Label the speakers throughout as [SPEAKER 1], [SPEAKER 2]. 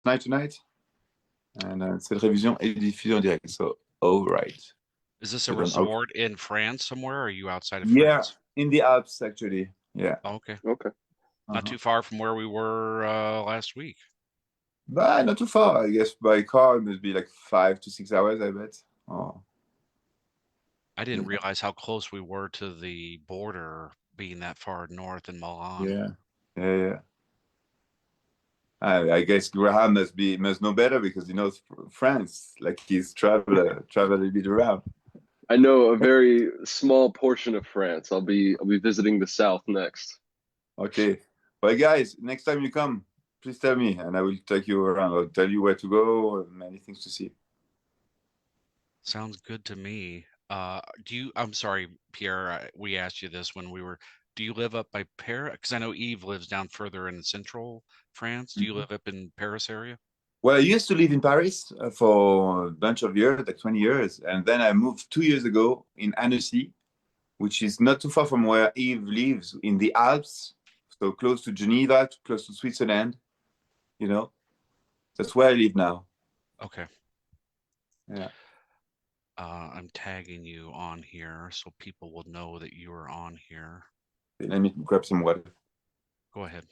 [SPEAKER 1] night tonight. And cette révision est diffusée en direct. So, all right.
[SPEAKER 2] Is this a resort in France somewhere? Or are you outside of
[SPEAKER 1] Yeah,
[SPEAKER 2] France?
[SPEAKER 1] in the Alps, actually. Yeah.
[SPEAKER 2] Oh, okay.
[SPEAKER 3] Okay.
[SPEAKER 2] Not too far from where we were last week.
[SPEAKER 1] But not too far. I guess by car it must be like 5 to 6 hours, I bet. Oh.
[SPEAKER 2] I didn't realize how close we were to the border being that far north in Milan.
[SPEAKER 1] Yeah. I guess Graham must know better because he knows France. Like he's traveled a bit around.
[SPEAKER 3] I know a very small portion of France. I'll be visiting the south next.
[SPEAKER 1] Okay. Well, guys, next time you come, please tell me, and I will take you around. I'll tell you where to go, many things to see.
[SPEAKER 2] Sounds good to me. I'm sorry, Pierre, we asked you this when do you live up by Paris? Because I know Yves lives down further in central France. Do you live up in Paris area?
[SPEAKER 1] Well, I used to live in Paris for a bunch of years, like 20 years. And then I moved 2 years ago in Annecy, which is not too far from where Yves lives in the Alps. So close to Geneva, close to Switzerland. That's where I live now.
[SPEAKER 2] Okay.
[SPEAKER 1] Yeah.
[SPEAKER 2] I'm tagging you on here so people will know that you are on here.
[SPEAKER 1] Let me grab some water.
[SPEAKER 2] Go ahead.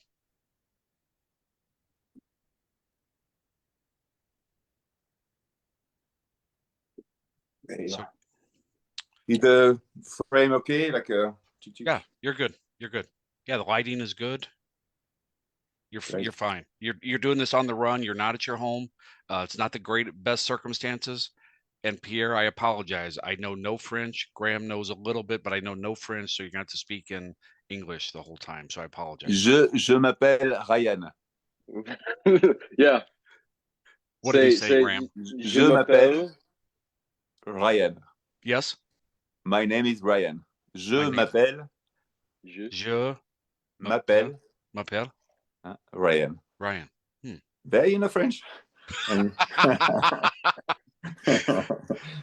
[SPEAKER 1] So, is the frame okay?
[SPEAKER 2] Yeah, you're good. You're good. Yeah, the lighting is good. You're fine. You're doing this on the run. You're not at your home. It's not the best circumstances. And Pierre, I apologize. I know no French. Graham knows a little bit, but I know no French, so you're going to have to speak in English the whole time. So I apologize.
[SPEAKER 1] Je m'appelle Ryan.
[SPEAKER 3] Yeah.
[SPEAKER 2] What did he say, Graham?
[SPEAKER 1] Je m'appelle Ryan.
[SPEAKER 2] Yes.
[SPEAKER 1] My name is Ryan. Je m'appelle.
[SPEAKER 2] Je
[SPEAKER 1] m'appelle. Ryan.
[SPEAKER 2] Ryan.
[SPEAKER 1] There you know French.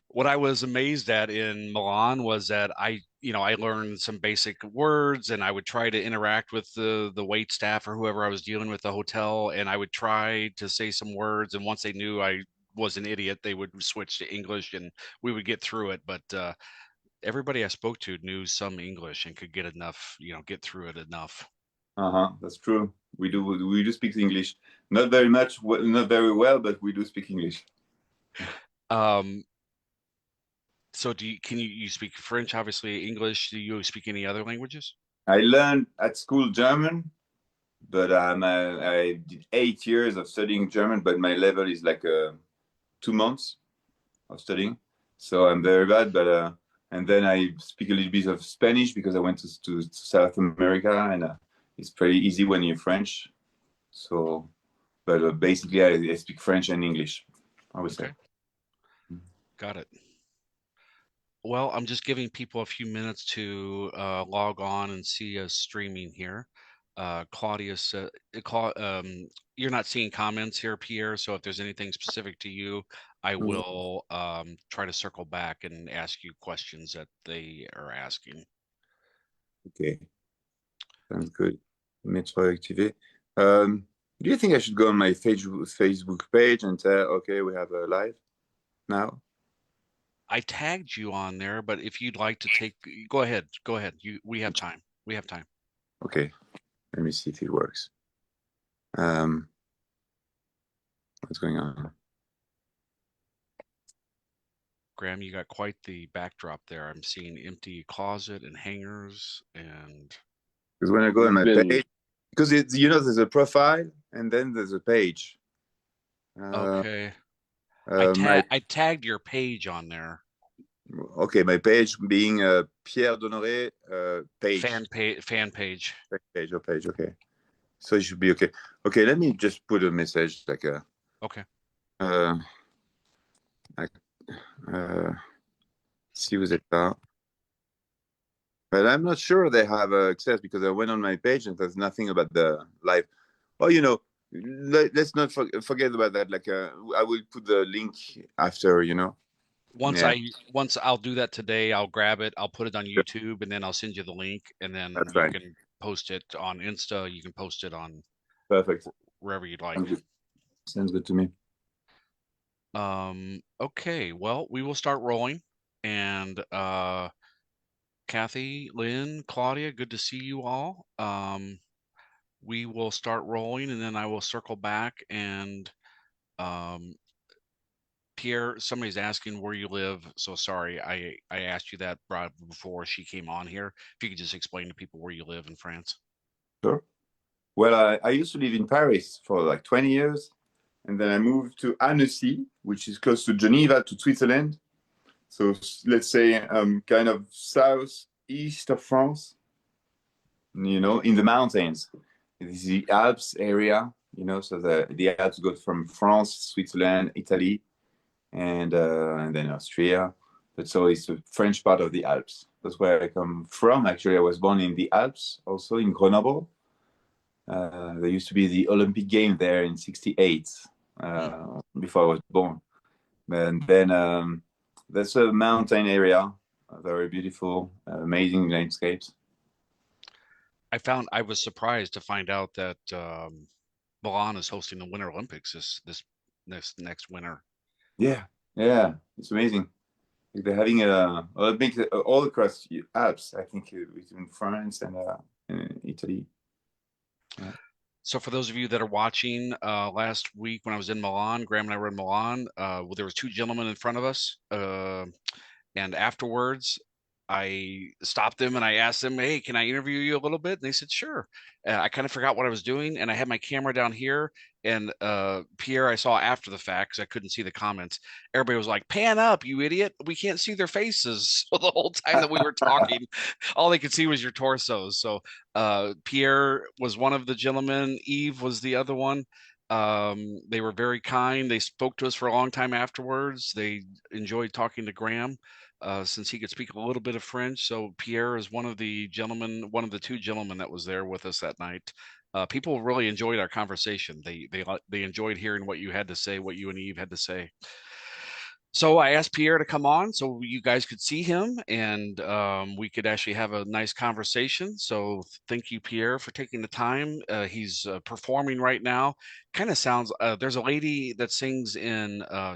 [SPEAKER 2] What I was amazed at in Milan was that I learned some basic words, and I would try to interact with the wait staff or whoever I was dealing with at the hotel, and I would try to say some words, and once they knew I was an idiot, they would switch to English and we would get through it. But everybody I spoke to knew some English and could get through it enough.
[SPEAKER 1] That's true. We do speak English. Not very much, not very well, but we do speak English.
[SPEAKER 2] So can you speak French, obviously English? Do you speak any other languages?
[SPEAKER 1] I learned at school German, but I did 8 years of studying German, but my level is like 2 months of studying. So I'm very bad, but and then I speak a little bit of Spanish because I went to South America, and it's pretty easy when you're French. So, but basically I speak French and English, I would say.
[SPEAKER 2] Got it. Well, I'm just giving people a few minutes to log on and see us streaming here. Claudia said, you're not seeing comments here, Pierre. So if there's anything specific to you, I will try to circle back and ask you questions that they are asking.
[SPEAKER 1] Okay. Sounds good. Metro activé. Do you think I should go on my Facebook page and say, okay, we have a live now?
[SPEAKER 2] I tagged you on there, but if you'd like to go ahead. We have time.
[SPEAKER 1] Okay. Let me see if it works. What's going on?
[SPEAKER 2] Graham, you got quite the backdrop there. I'm seeing empty closet and hangers, and
[SPEAKER 1] because when I go on my page, because there's a profile and then there's a page.
[SPEAKER 2] Okay. I tagged your page on there.
[SPEAKER 1] Okay, my page being Pierre Donore page.
[SPEAKER 2] Fan page.
[SPEAKER 1] Okay. So it should be okay. Okay, let me just put a message like a.
[SPEAKER 2] Okay.
[SPEAKER 1] Si vous êtes là. But I'm not sure they have access because I went on my page and there's nothing about the live. Oh, let's not forget about that. Like, I will put the link after,
[SPEAKER 2] Once I'll do that today, I'll grab it, I'll put it on YouTube, and then I'll send you the link, and then you can post it on Insta. You can post it on
[SPEAKER 1] perfect
[SPEAKER 2] wherever you'd like.
[SPEAKER 1] Sounds good to me.
[SPEAKER 2] Okay, well, we will start rolling. And Kathy, Lynn, Claudia, good to see you all. We will start rolling, and then I will circle back. And um, Pierre, somebody's asking where you live. So sorry, I asked you that before she came on here. If you could just explain to people where you live in France.
[SPEAKER 1] Sure. Well, I used to live in Paris for like 20 years, and then I moved to Annecy, which is close to Geneva, to Switzerland. So let's say kind of southeast of France, in the mountains. This is the Alps area, so the Alps go from France, Switzerland, Italy, and then Austria. But so it's the French part of the Alps. That's where I come from. Actually, I was born in the Alps, also in Grenoble. There used to be the Olympic game there in '68, before I was born. And then that's a mountain area, very beautiful, amazing landscapes.
[SPEAKER 2] I was surprised to find out that Milan is hosting the Winter Olympics this next winter.
[SPEAKER 1] Yeah, yeah, it's amazing. Like they're having a Olympics all across the Alps. I think between France and Italy. Yeah.
[SPEAKER 2] So for those of you that are watching, last week when I was in Milan, Graham and I were in Milan. Well, there was two gentlemen in front of us, and afterwards, I stopped them and I asked them, "Hey, can I interview you a little bit?" And they said, "Sure." I kind of forgot what I was doing, and I had my camera down here. And Pierre, I saw after the fact because I couldn't see the comments. Everybody was like, "Pan up, you idiot! We can't see their faces." So the whole time that we were talking, all they could see was your torsos. So Pierre was one of the gentlemen. Eve was the other one. They were very kind. They spoke to us for a long time afterwards. They enjoyed talking to Graham. Since he could speak a little bit of French. So Pierre is one of the gentlemen, one of the two gentlemen that was there with us that night. People really enjoyed our conversation. They enjoyed hearing what you had to say, what you and Eve had to say. So I asked Pierre to come on so you guys could see him and we could actually have a nice conversation. So thank you, Pierre, for taking the time. He's performing right now. Kind of sounds, there's a lady that sings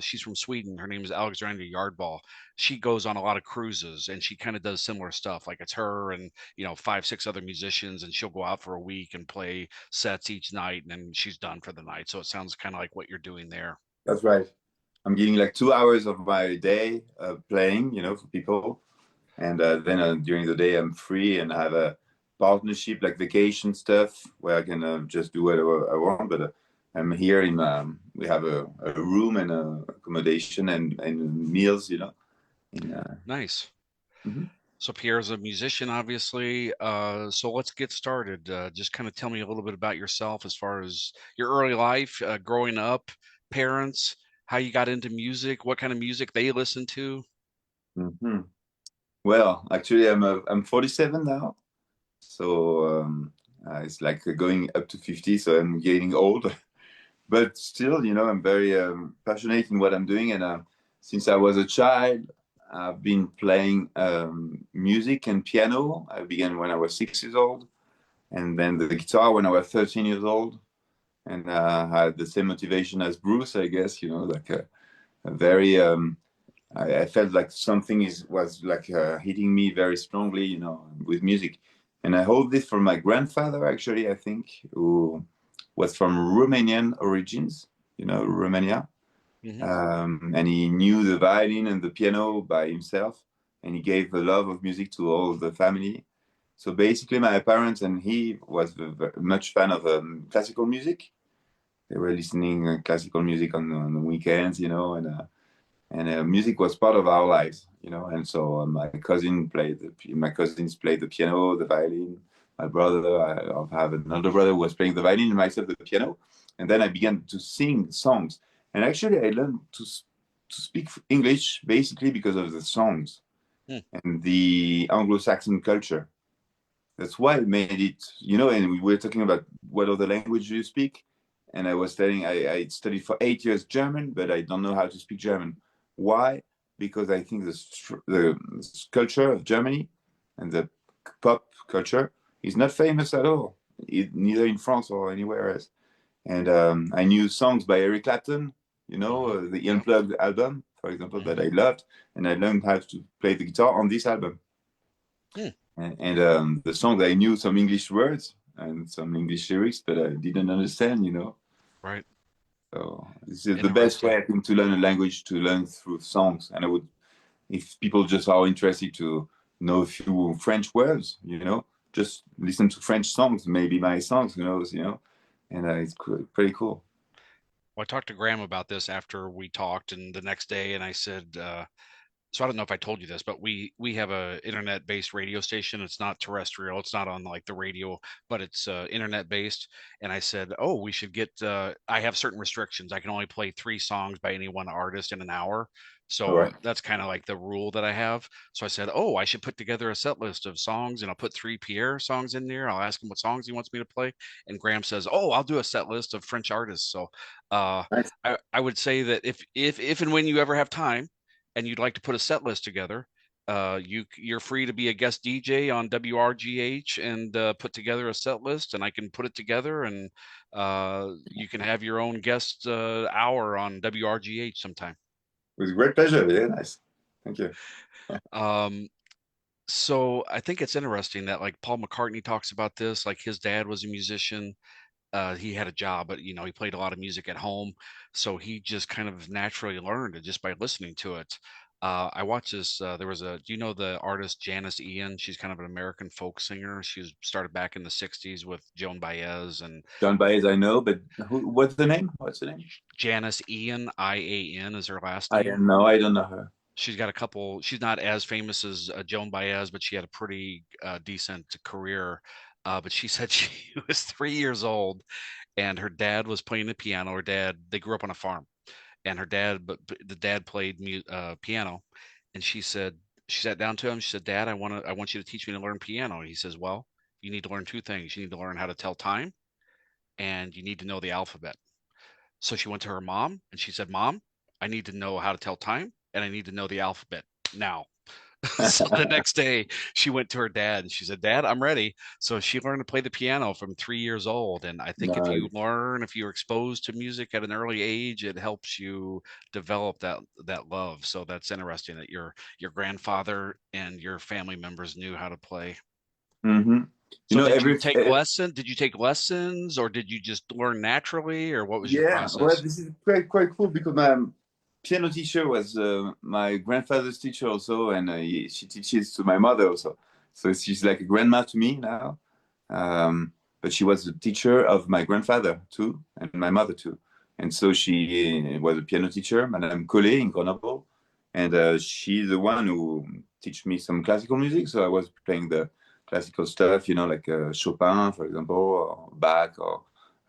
[SPEAKER 2] she's from Sweden. Her name is Alexandra Yardball. She goes on a lot of cruises and she kind of does similar stuff. Like it's her and, 5, 6 other musicians, and she'll go out for a week and play sets each night, and then she's done for the night. So it sounds kind of like what you're doing there.
[SPEAKER 1] That's right. I'm getting like 2 hours of my day playing, for people. And then during the day, I'm free and I have a partnership, like vacation stuff, where I can just do whatever I want. But I'm here we have a room and accommodation and meals,
[SPEAKER 2] Nice.
[SPEAKER 1] Mm-hmm.
[SPEAKER 2] So Pierre's a musician, obviously. So let's get started. Just kind of tell me a little bit about yourself as far as your early life, growing up, parents, how you got into music, what kind of music they listen to.
[SPEAKER 1] Mm-hmm. Well, actually, I'm 47 now, so it's like going up to 50, so I'm getting old. But still, I'm very passionate in what I'm doing, and since I was a child, I've been playing music and piano. I began when I was 6 years old, and then the guitar when I was 13 years old, and had the same motivation as Bruce, I guess. Like a very I felt like something was like hitting me very strongly, with music. And I hold this from my grandfather, actually, I think, who was from Romanian origins, Romania.
[SPEAKER 2] Mm-hmm.
[SPEAKER 1] And he knew the violin and the piano by himself, and he gave the love of music to all the family. So basically, my parents and he was much fan of classical music. They were listening classical music on the weekends, and music was part of our lives, And so my cousins played the piano, the violin. My brother, I have another brother who was playing the violin, and myself the piano. And then I began to sing songs. And actually, I learned to speak English basically because of the songs and the Anglo-Saxon culture. That's why I made it, And we were talking about what other language do you speak. And I was telling, I studied for 8 years German, but I don't know how to speak German. Why? Because I think the culture of Germany and the pop culture is not famous at all, neither in France or anywhere else. And I knew songs by Eric Clapton, you know, the Unplugged album, for example, that I loved, and I learned how to play the guitar on this album. And the songs, I knew some English words and some English lyrics, but I didn't understand, you know.
[SPEAKER 2] Right.
[SPEAKER 1] So this is the best way, I think, to learn a language, to learn through songs. And I would, if people just are interested to know a few French words, you know, just listen to French songs, maybe my songs, who knows, you know, and it's pretty cool.
[SPEAKER 2] Well, I talked to Graham about this after we talked, and the next day, and I said, so I don't know if I told you this, but we have a internet based radio station. It's not terrestrial. It's not on like the radio, but it's internet based. And I said, oh, we should get. I have certain restrictions. I can only play 3 songs by any one artist in an hour. So that's kind of like the rule that I have. So I said, oh, I should put together a set list of songs, and I'll put 3 Pierre songs in there. I'll ask him what songs he wants me to play. And Graham says, oh, I'll do a set list of French artists. So
[SPEAKER 1] Nice.
[SPEAKER 2] I would say that if and when you ever have time and you'd like to put a set list together, you're free to be a guest DJ on WRGH and put together a set list, and I can put it together, and you can have your own guest hour on WRGH sometime.
[SPEAKER 1] With great pleasure. Yeah, nice. Thank you.
[SPEAKER 2] So I think it's interesting that like Paul McCartney talks about this, like his dad was a musician. He had a job, but you know, he played a lot of music at home, so he just kind of naturally learned it just by listening to it. I watched this. There was do you know the artist Janice Ian? She's kind of an American folk singer. She was started back in the '60s with Joan Baez and
[SPEAKER 1] Joan Baez, I know, but what's the name? What's the name?
[SPEAKER 2] Janice Ian, Ian is her last
[SPEAKER 1] I
[SPEAKER 2] name.
[SPEAKER 1] don't know. I don't know her.
[SPEAKER 2] She's got a couple. She's not as famous as Joan Baez, but she had a pretty decent career. But she said she was 3 years old, and her dad was playing the piano. Her dad, they grew up on a farm, and her dad, but the dad played piano, and she said she sat down to him. She said, "Dad, I want you to teach me to learn piano." And he says, "Well, you need to learn 2 things. You need to learn how to tell time, and you need to know the alphabet." So she went to her mom, and she said, "Mom, I need to know how to tell time, and I need to know the alphabet now." So the next day she went to her dad and she said, "Dad, I'm ready." So she learned to play the piano from 3 years old. And I think if you're exposed to music at an early age, it helps you develop that love. So that's interesting that your grandfather and your family members knew how to play.
[SPEAKER 1] Mm-hmm.
[SPEAKER 2] So did you take lessons, or did you just learn naturally, or what was your process?
[SPEAKER 1] Well, this is quite cool because my piano teacher was my grandfather's teacher also, and she teaches to my mother also. So she's like a grandma to me now. But she was the teacher of my grandfather too, and my mother too. And so she was a piano teacher, Madame Collet in Grenoble. And she's the one who teach me some classical music. So I was playing the classical stuff, you know, like Chopin, for example, or Bach, or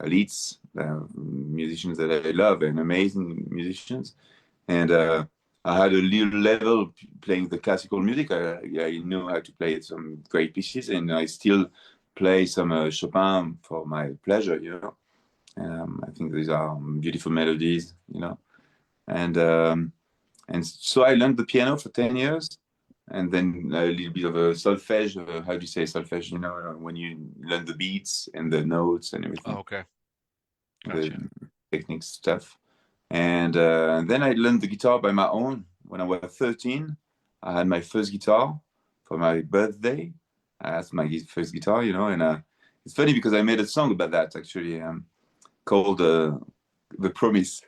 [SPEAKER 1] Liszt, musicians that I love and amazing musicians. And I had a little level playing the classical music. I know how to play some great pieces, and I still play some Chopin for my pleasure, you know. I think these are beautiful melodies, you know. And so I learned the piano for 10 years, and then a little bit of a solfège. How do you say solfège? You know, when you learn the beats and the notes and everything.
[SPEAKER 2] Oh, okay. Gotcha.
[SPEAKER 1] The technique stuff. And then I learned the guitar by my own. When I was 13, I had my first guitar for my birthday. I asked my first guitar, you know, and it's funny because I made a song about that actually, called "The Promise,"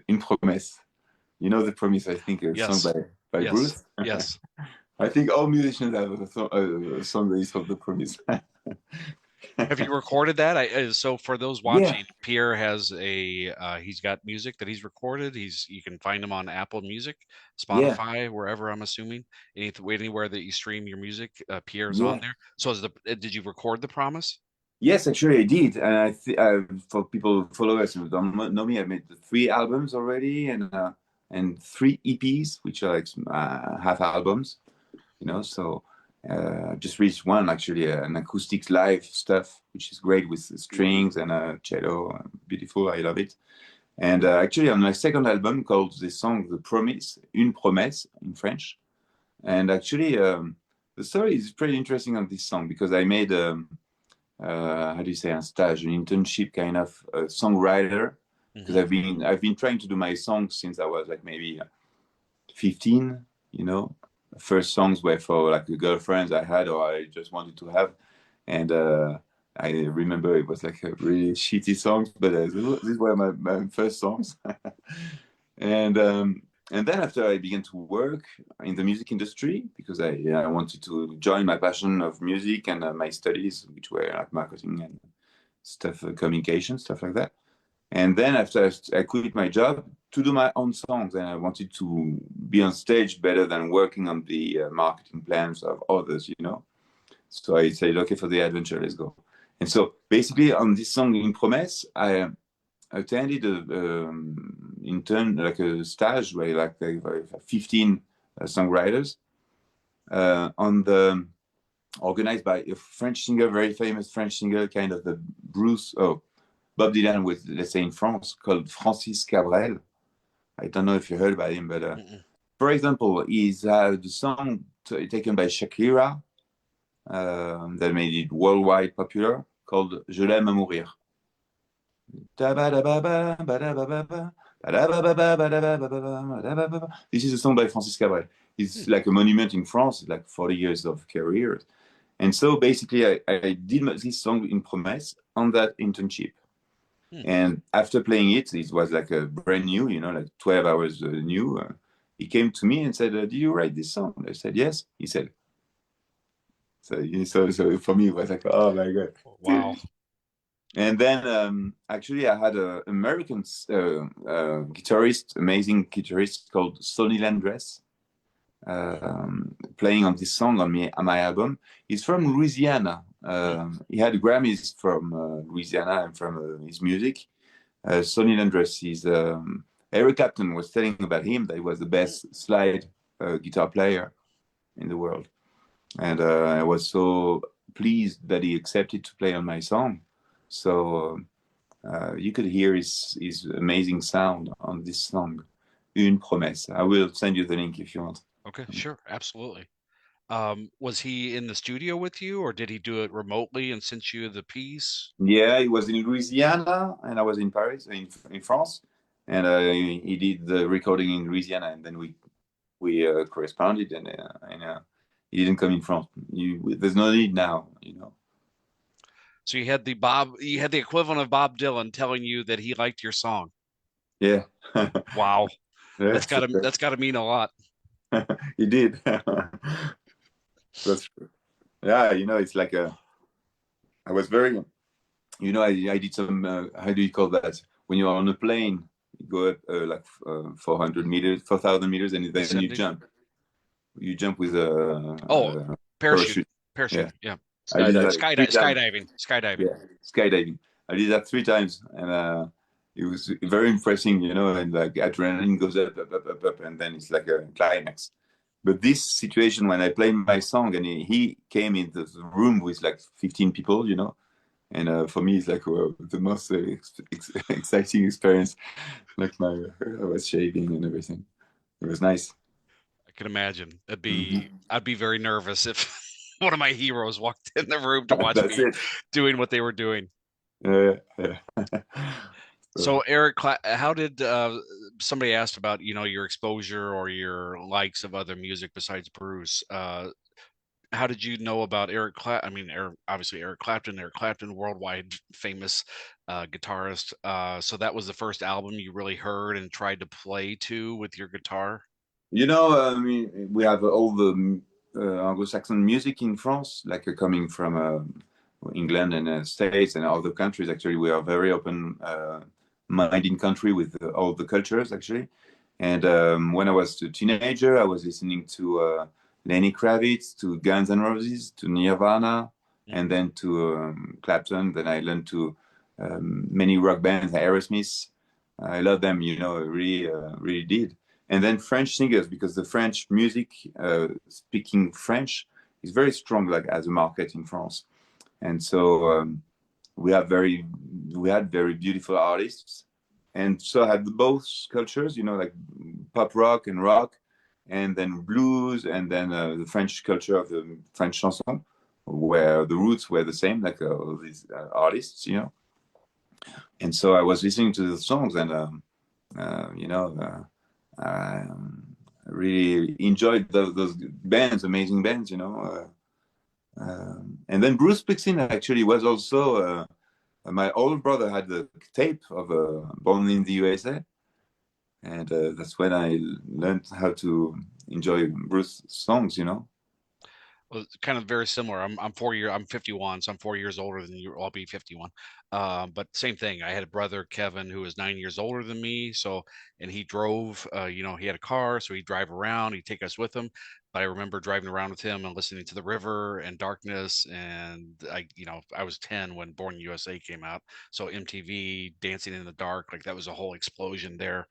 [SPEAKER 1] Une Promesse. You know, The Promise, I think, a song by Bruce.
[SPEAKER 2] Yes.
[SPEAKER 1] I think all musicians have a song that is called The Promise.
[SPEAKER 2] Have you recorded that? So for those watching, Pierre has he's got music that he's recorded. You can find him on Apple Music, Spotify, wherever, I'm assuming. Anywhere that you stream your music, Pierre's on there. So did you record The Promise?
[SPEAKER 1] Yes, actually I did. And for people, followers who don't know me, I made 3 albums already, and 3 EPs, which are like half albums, you know. So just reached one actually, an acoustic live stuff, which is great with strings and cello. Beautiful, I love it. And actually on my second album, called the song "The Promise," Une Promesse in French. And actually the story is pretty interesting on this song because I made how do you say, un stage, an internship kind of songwriter, because I've been trying to do my songs since I was like maybe 15, you know. First songs were for like the girlfriends I had or I just wanted to have, and I remember it was like a really shitty songs, but these were my first songs. and and then after I began to work in the music industry because I wanted to join my passion of music and my studies, which were like marketing and stuff, communication, stuff like that. And then after I quit my job to do my own songs, and I wanted to be on stage better than working on the marketing plans of others, you know. So I said, okay, for the adventure, let's go. And so basically on this song In Promesse, I attended intern, like a stage where like 15 songwriters on the organized by a French singer, very famous French singer, kind of the Bob Dylan with, let's say in France, called Francis Cabrel. I don't know if you heard about him, but for example, he's the song taken by Shakira that made it worldwide popular called Je l'aime à mourir. This is a song by Francis Cabrel. It's like a monument in France, like 40 years of career. And so basically, I did this song In Promesse on that internship. And after playing it, it was like a brand new, you know, like 12 hours new. He came to me and said, "Did you write this song?" I said, "Yes." He said, so for me, it was like, oh my God.
[SPEAKER 2] Wow.
[SPEAKER 1] And then actually, I had an American guitarist, amazing guitarist called Sonny Landress, playing on this song on my album. He's from Louisiana. He had Grammys from Louisiana and from his music. Sonny Landress is Eric Clapton was telling about him that he was the best slide guitar player in the world, and I was so pleased that he accepted to play on my song. So you could hear his amazing sound on this song, Une Promesse. I will send you the link if you want.
[SPEAKER 2] Okay, sure, absolutely. Was he in the studio with you, or did he do it remotely and sent you the piece?
[SPEAKER 1] Yeah, he was in Louisiana, and I was in Paris, in France, and he did the recording in Louisiana, and then we corresponded, and he didn't come in France. There's no need now, you know.
[SPEAKER 2] So you had the equivalent of Bob Dylan telling you that he liked your song.
[SPEAKER 1] Yeah.
[SPEAKER 2] Wow.
[SPEAKER 1] Yeah,
[SPEAKER 2] That's gotta mean a lot.
[SPEAKER 1] He did. That's true. Yeah, you know, it's like I was very, you know, I did some, how do you call that? When you are on a plane, you go up like 400 meters, 4,000 meters, and then
[SPEAKER 2] 70?
[SPEAKER 1] you jump. You jump with a
[SPEAKER 2] parachute.
[SPEAKER 1] Yeah.
[SPEAKER 2] Yeah.
[SPEAKER 3] Skydiving.
[SPEAKER 2] Skydiving.
[SPEAKER 1] Yeah, skydiving. I did that 3 times, and it was very impressive, you know, and like adrenaline goes up, up, up, up, up, and then it's like a climax. But this situation, when I played my song, and he came in the room with like 15 people, you know, and for me, it's like the most exciting experience. Like I was shaking and everything. It was nice.
[SPEAKER 2] I can imagine. I'd be very nervous if one of my heroes walked in the room to watch me doing what they were doing.
[SPEAKER 1] Yeah.
[SPEAKER 2] So Eric, how did somebody asked about, you know, your exposure or your likes of other music besides Bruce? How did you know about Eric Clapton? I mean, obviously Eric Clapton, worldwide famous guitarist. So that was the first album you really heard and tried to play to with your guitar?
[SPEAKER 1] You know, I mean, we have all the Anglo-Saxon music in France, like coming from England and States and other countries. Actually, we are very open-minded country with all the cultures, actually. And when I was a teenager, I was listening to Lenny Kravitz, to Guns N' Roses, to Nirvana, and then to Clapton. Then I learned to many rock bands, Aerosmith. I love them, you know, really did. And then French singers, because the French music, speaking French, is very strong, like as a market in France. And so we had very beautiful artists, and so I had both cultures, you know, like pop rock, and then blues, and then the French culture of the French chanson. where the roots were the same, like all these artists, you know. And so I was listening to the songs, and you know, I really enjoyed those bands, amazing bands, you know. And then Bruce Springsteen actually was also my older brother had the tape of Born in the USA, and that's when I learned how to enjoy Bruce songs, you know.
[SPEAKER 2] Well, it's kind of very similar. I'm 51, so I'm 4 years older than you. I'll be 51. But same thing. I had a brother, Kevin, who was 9 years older than me. So, and he drove, you know, he had a car, so he'd drive around, he'd take us with him. But I remember driving around with him and listening to The River and Darkness. And you know, I was 10 when Born USA came out. So MTV, Dancing in the Dark, like that was a whole explosion there.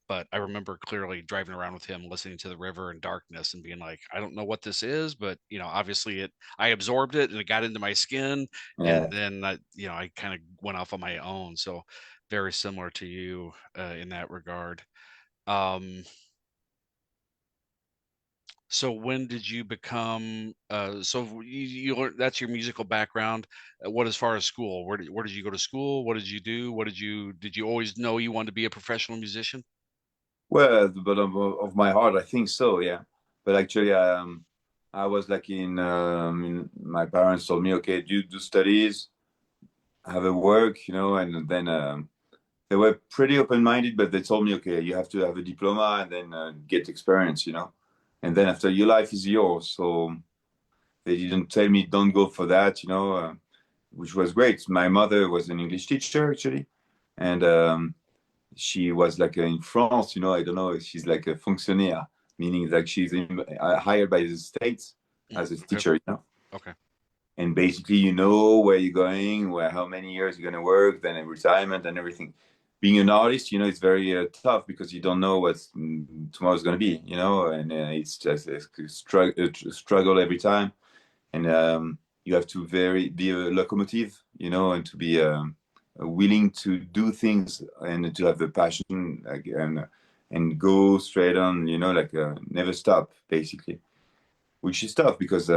[SPEAKER 2] But I remember clearly driving around with him, listening to The River and Darkness and being like, I don't know what this is, but you know, obviously I absorbed it and it got into my skin. And
[SPEAKER 1] Yeah.
[SPEAKER 2] then you know, I kind of went off on my own. So very similar to you in that regard. Um, so when did you become, so you learned, that's your musical background. What, as far as school, where did you go to school? What did you do? Did you always know you wanted to be a professional musician?
[SPEAKER 1] Well, at the bottom of my heart, I think so, yeah. But actually, I was like my parents told me, okay, do studies, have a work, you know, and then they were pretty open-minded, but they told me, okay, you have to have a diploma and then get experience, you know, and then after your life is yours. So they didn't tell me don't go for that, you know, which was great. My mother was an English teacher actually, and she was like in France, you know, I don't know, she's like a fonctionnaire, meaning that she's hired by the states as a
[SPEAKER 2] Okay.
[SPEAKER 1] teacher, you know.
[SPEAKER 2] Okay.
[SPEAKER 1] And basically, you know where you're going, where how many years you're going to work, then retirement and everything. Being an artist, you know, it's very tough because you don't know what tomorrow's going to be, you know, and it's just a struggle every time. And you have to be a locomotive, you know, and to be willing to do things and to have the passion, like, and go straight on, you know, like never stop, basically, which is tough because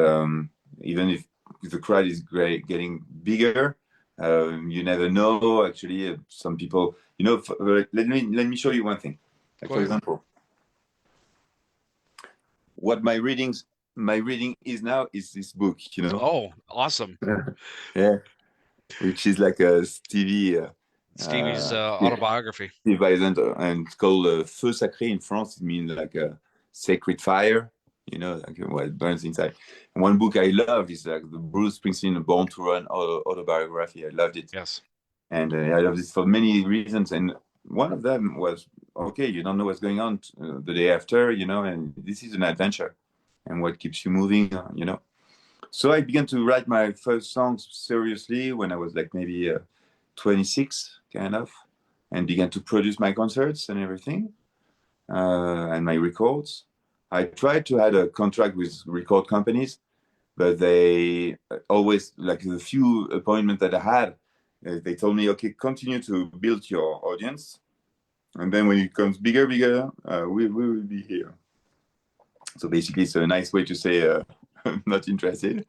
[SPEAKER 1] even if the crowd is great, getting bigger, you never know. Actually, some people, you know, let me show you one thing. Like,
[SPEAKER 2] Go
[SPEAKER 1] for
[SPEAKER 2] ahead.
[SPEAKER 1] example, what my reading is now is this book, you know.
[SPEAKER 2] Oh, awesome.
[SPEAKER 1] Yeah, which is like a Stevie
[SPEAKER 2] Stevie's
[SPEAKER 1] uh,
[SPEAKER 2] autobiography.
[SPEAKER 1] Steve Eisner, and it's called Feu Sacré in France. It means like a sacred fire, you know, like what burns inside. And one book I love is like the Bruce Springsteen Born to Run autobiography. I loved it.
[SPEAKER 2] Yes.
[SPEAKER 1] And I love this for many reasons. And one of them was, okay, you don't know what's going on the day after, you know, and this is an adventure and what keeps you moving, you know. So I began to write my first songs seriously when I was like maybe 26, kind of, and began to produce my concerts and everything, and my records. I tried to have a contract with record companies, but they always, like the few appointments that I had, they told me, okay, continue to build your audience. And then when it comes bigger, we will be here. So basically, it's a nice way to say I'm not interested.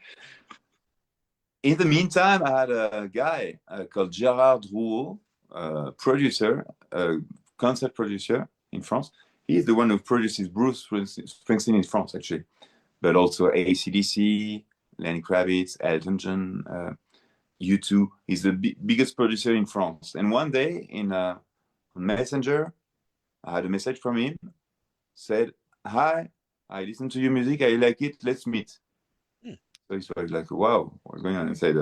[SPEAKER 1] In the meantime, I had a guy called Gérard Drouot, producer, concert producer in France. He's the one who produces Bruce Springsteen in France, actually, but also AC/DC, Lenny Kravitz, Elton John, U2. He's the biggest producer in France. And one day in Messenger, I had a message from him, said, "Hi, I listen to your music, I like it, let's meet."
[SPEAKER 2] Hmm.
[SPEAKER 1] So he was like, "Wow, what's going on?" I said,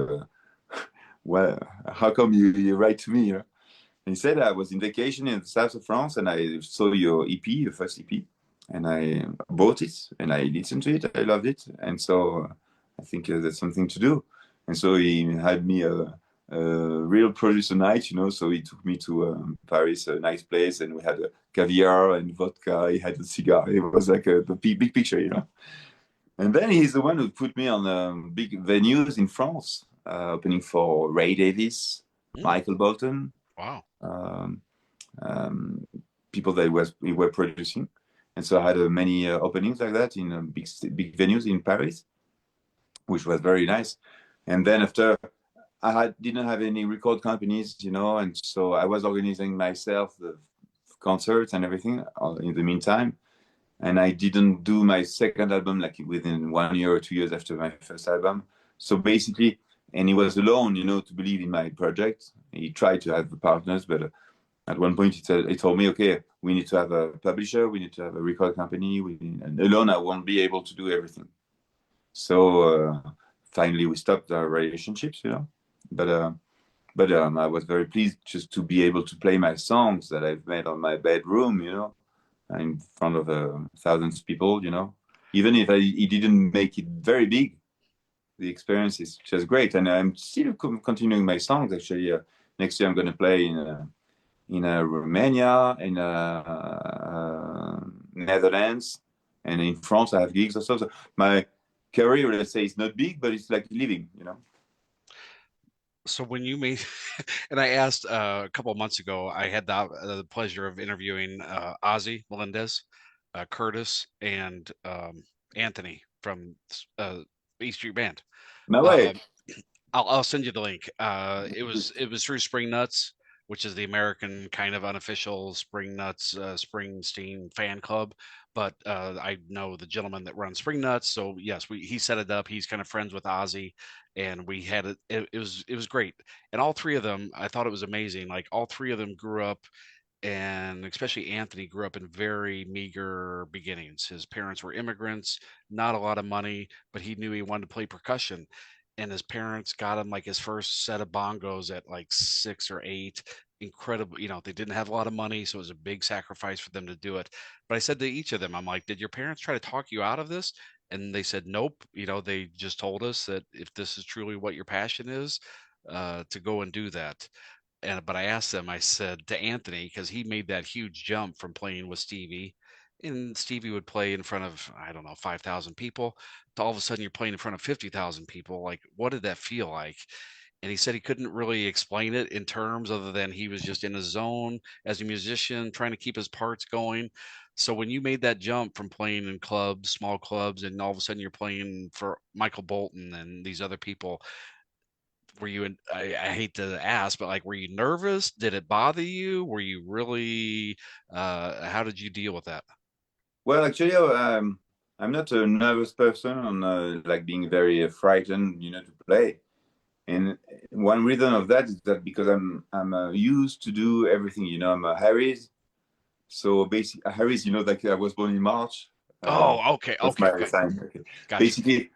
[SPEAKER 1] "Well, how come you write to me?" And he said, "I was in vacation in the south of France and I saw your EP, your first EP, and I bought it and I listened to it. I loved it. And so I think that's something to do." And so he had me a real producer night, you know. So he took me to Paris, a nice place, and we had caviar and vodka. He had a cigar. It was like the big picture, you know. And then he's the one who put me on big venues in France, opening for Ray Davies,
[SPEAKER 2] Mm.
[SPEAKER 1] Michael Bolton,
[SPEAKER 2] Wow.
[SPEAKER 1] um, people that we were producing. And so I had many openings like that in big venues in Paris. which was very nice. And then after, didn't have any record companies, you know, and so I was organizing myself the concerts and everything in the meantime. And I didn't do my second album like within 1 year or 2 years after my first album. So basically, and he was alone, you know, to believe in my project. He tried to have the partners, but at one point he told me, okay, we need to have a publisher, we need to have a record company, and alone I won't be able to do everything. So finally we stopped our relationships, you know. But I was very pleased just to be able to play my songs that I've made on my bedroom, you know, in front of thousands of people, you know. Even if he didn't make it very big, the experience is just great. And I'm still continuing my songs. Actually, next year I'm going to play in Romania, in Netherlands, and in France. I have gigs or so. So my career, let's say, is not big, but it's like living, you know.
[SPEAKER 2] So when you made, and I asked a couple of months ago, I had the pleasure of interviewing Ozzy Melendez, Curtis, and Anthony from E Street Band.
[SPEAKER 1] No way.
[SPEAKER 2] Um, I'll send you the link. It was through Spring Nuts, which is the American kind of unofficial Spring Nuts Springsteen fan club. But I know the gentleman that runs Spring Nuts, so yes, he set it up. He's kind of friends with Ozzy, and we had it. It was great. And all three of them, I thought it was amazing. Like all three of them grew up, and especially Anthony grew up in very meager beginnings. His parents were immigrants, not a lot of money, but he knew he wanted to play percussion. And his parents got him like his first set of bongos at like 6 or 8. Incredible, you know, they didn't have a lot of money, so it was a big sacrifice for them to do it. But I said to each of them, I'm like, did your parents try to talk you out of this? And they said, nope. You know, they just told us that if this is truly what your passion is, to go and do that. But I asked them, I said to Anthony, because he made that huge jump from playing with Stevie, and Stevie would play in front of, I don't know, 5,000 people, to all of a sudden you're playing in front of 50,000 people. Like, what did that feel like? And he said he couldn't really explain it in terms other than he was just in a zone as a musician, trying to keep his parts going. So when you made that jump from playing in clubs, small clubs, and all of a sudden you're playing for Michael Bolton and these other people, were you I hate to ask, but like, were you nervous? Did it bother you? Were you really, how did you deal with that?
[SPEAKER 1] Well, actually, I'm not a nervous person. I'm like being very frightened, you know, to play. And one reason of that is that because I'm used to do everything. You know, I'm a Harris. So basically, Harris, you know, like I was born in March.
[SPEAKER 2] Oh, okay,
[SPEAKER 1] That's
[SPEAKER 2] okay,
[SPEAKER 1] my
[SPEAKER 2] good,
[SPEAKER 1] sign. Okay.
[SPEAKER 2] gotcha.
[SPEAKER 1] Basically,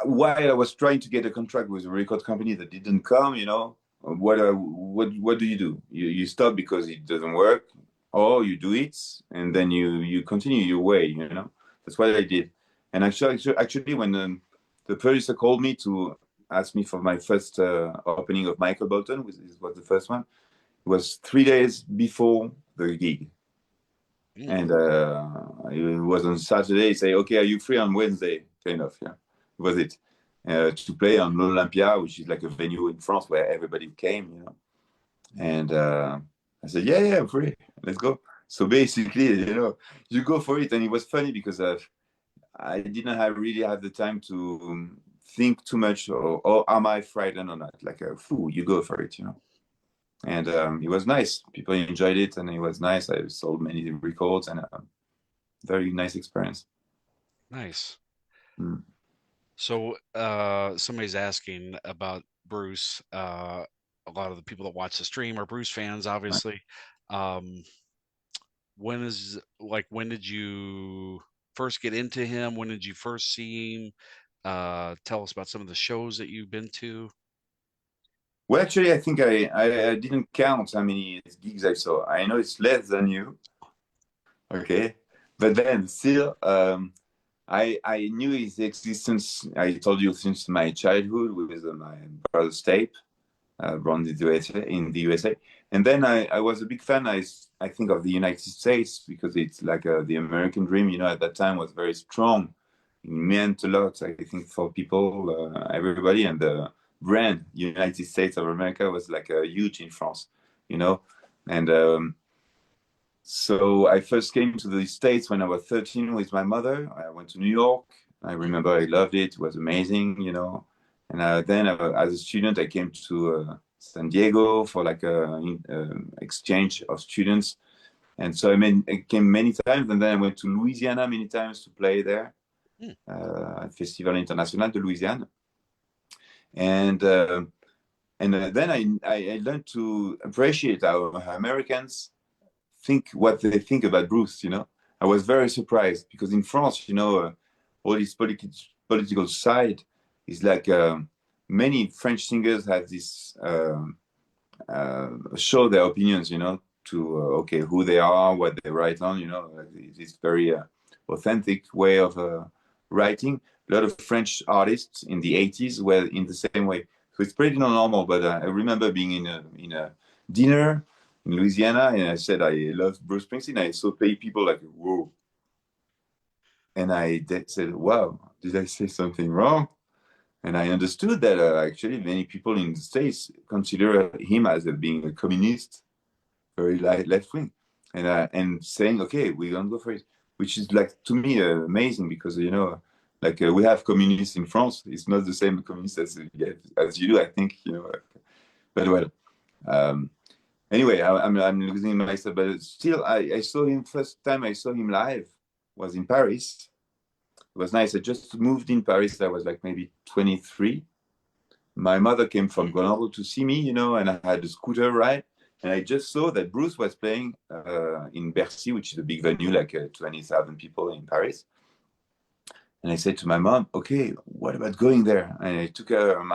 [SPEAKER 1] while I was trying to get a contract with a record company that didn't come, you know, what do? You stop because it doesn't work, or you do it and then you continue your way. You know, that's what I did. And actually, when the producer called me to ask me for my first opening of Michael Bolton, which was the first one, it was 3 days before the gig. And it was on Saturday. He say, "Okay, are you free on Wednesday?" Kind of, yeah. Was it to play on l'Olympia, which is like a venue in France where everybody came, you know. And I said, yeah, I'm free. Let's go. So basically, you know, you go for it. And it was funny because I didn't really have the time to think too much, or am I frightened or not? Like, fool, you go for it, you know. And it was nice. People enjoyed it, and it was nice. I sold many records, and very nice experience.
[SPEAKER 2] Nice.
[SPEAKER 1] Mm.
[SPEAKER 2] So somebody's asking about Bruce. A lot of the people that watch the stream are Bruce fans, obviously. Um, when did you first get into him? When did you first see him? Tell us about some of the shows that you've been to.
[SPEAKER 1] Well, actually, I think I didn't count how many gigs I saw. I know it's less than you, okay? But then still, I knew his existence. I told you since my childhood with my brother's tape, around in the USA. And then I was a big fan. I think of the United States because it's like the American dream. You know, at that time was very strong. It meant a lot, I think, for people, everybody, and the brand United States of America was like huge in France. You know, and so I first came to the States when I was 13 with my mother. I went to New York. I remember I loved it. It was amazing, you know. And then as a student, I came to San Diego for like a exchange of students. And so I came many times, and then I went to Louisiana many times to play there
[SPEAKER 2] Hmm.
[SPEAKER 1] at Festival International de Louisiane. And then I learned to appreciate how Americans think what they think about Bruce. You know, I was very surprised because in France, you know, all this political side is like many French singers have this show their opinions. You know, to okay who they are, what they write on. You know, this very authentic way of writing. A lot of French artists in the 80s were in the same way. So it's pretty normal. But I remember being in a dinner in Louisiana, and I said I love Bruce Springsteen. I saw people like, whoa. And I said, wow, did I say something wrong? And I understood that actually many people in the States consider him as being a communist, very left wing, and saying, okay, we don't go for it, which is like to me amazing because you know, like we have communists in France. It's not the same communists as you do, I think, you know. But well, um, anyway, I'm losing myself, but still, I saw him first time I saw him live was in Paris. It was nice. I just moved in Paris. I was like maybe 23. My mother came from Grenoble to see me, you know, and I had a scooter ride. And I just saw that Bruce was playing in Bercy, which is a big venue, like 20,000 people in Paris. And I said to my mom, okay, what about going there? And I took her on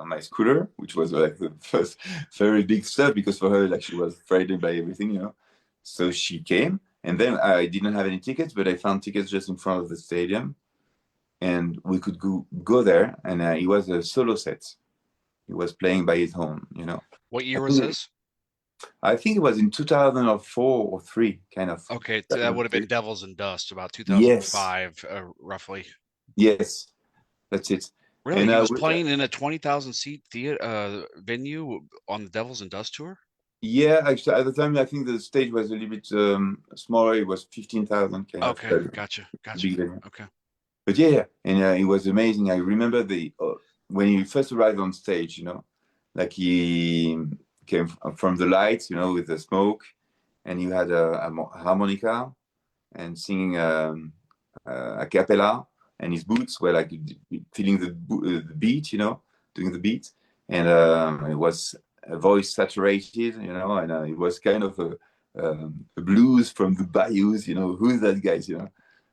[SPEAKER 1] my scooter, which was like the first very big step because for her, like she was frightened by everything, you know. So she came, and then I didn't have any tickets, but I found tickets just in front of the stadium, and we could go there. And it was a solo set. He was playing by his own, you know.
[SPEAKER 2] What year was this?
[SPEAKER 1] I think it was in 2004 or three, kind of.
[SPEAKER 2] Okay, that would have been Devils and Dust, about
[SPEAKER 1] Yes,
[SPEAKER 2] 2005, roughly.
[SPEAKER 1] yes, that's it.
[SPEAKER 2] Really,
[SPEAKER 1] And
[SPEAKER 2] he was playing in a 20,000 seat theater venue on the Devils and Dust tour.
[SPEAKER 1] yeah, actually, at the time, I think the stage was a little bit smaller. It was 15,000 kind of
[SPEAKER 2] Okay, gotcha.
[SPEAKER 1] big venue.
[SPEAKER 2] Okay.
[SPEAKER 1] But yeah, and it was amazing. I remember the when he first arrived on stage, you know, like he came from the lights, you know, with the smoke, and he had a harmonica and singing a cappella, and his boots were like feeling the beat, you know, doing the beat, and it was a voice saturated, you know, and it was kind of a blues from the bayous, you know, who's that guy, you know,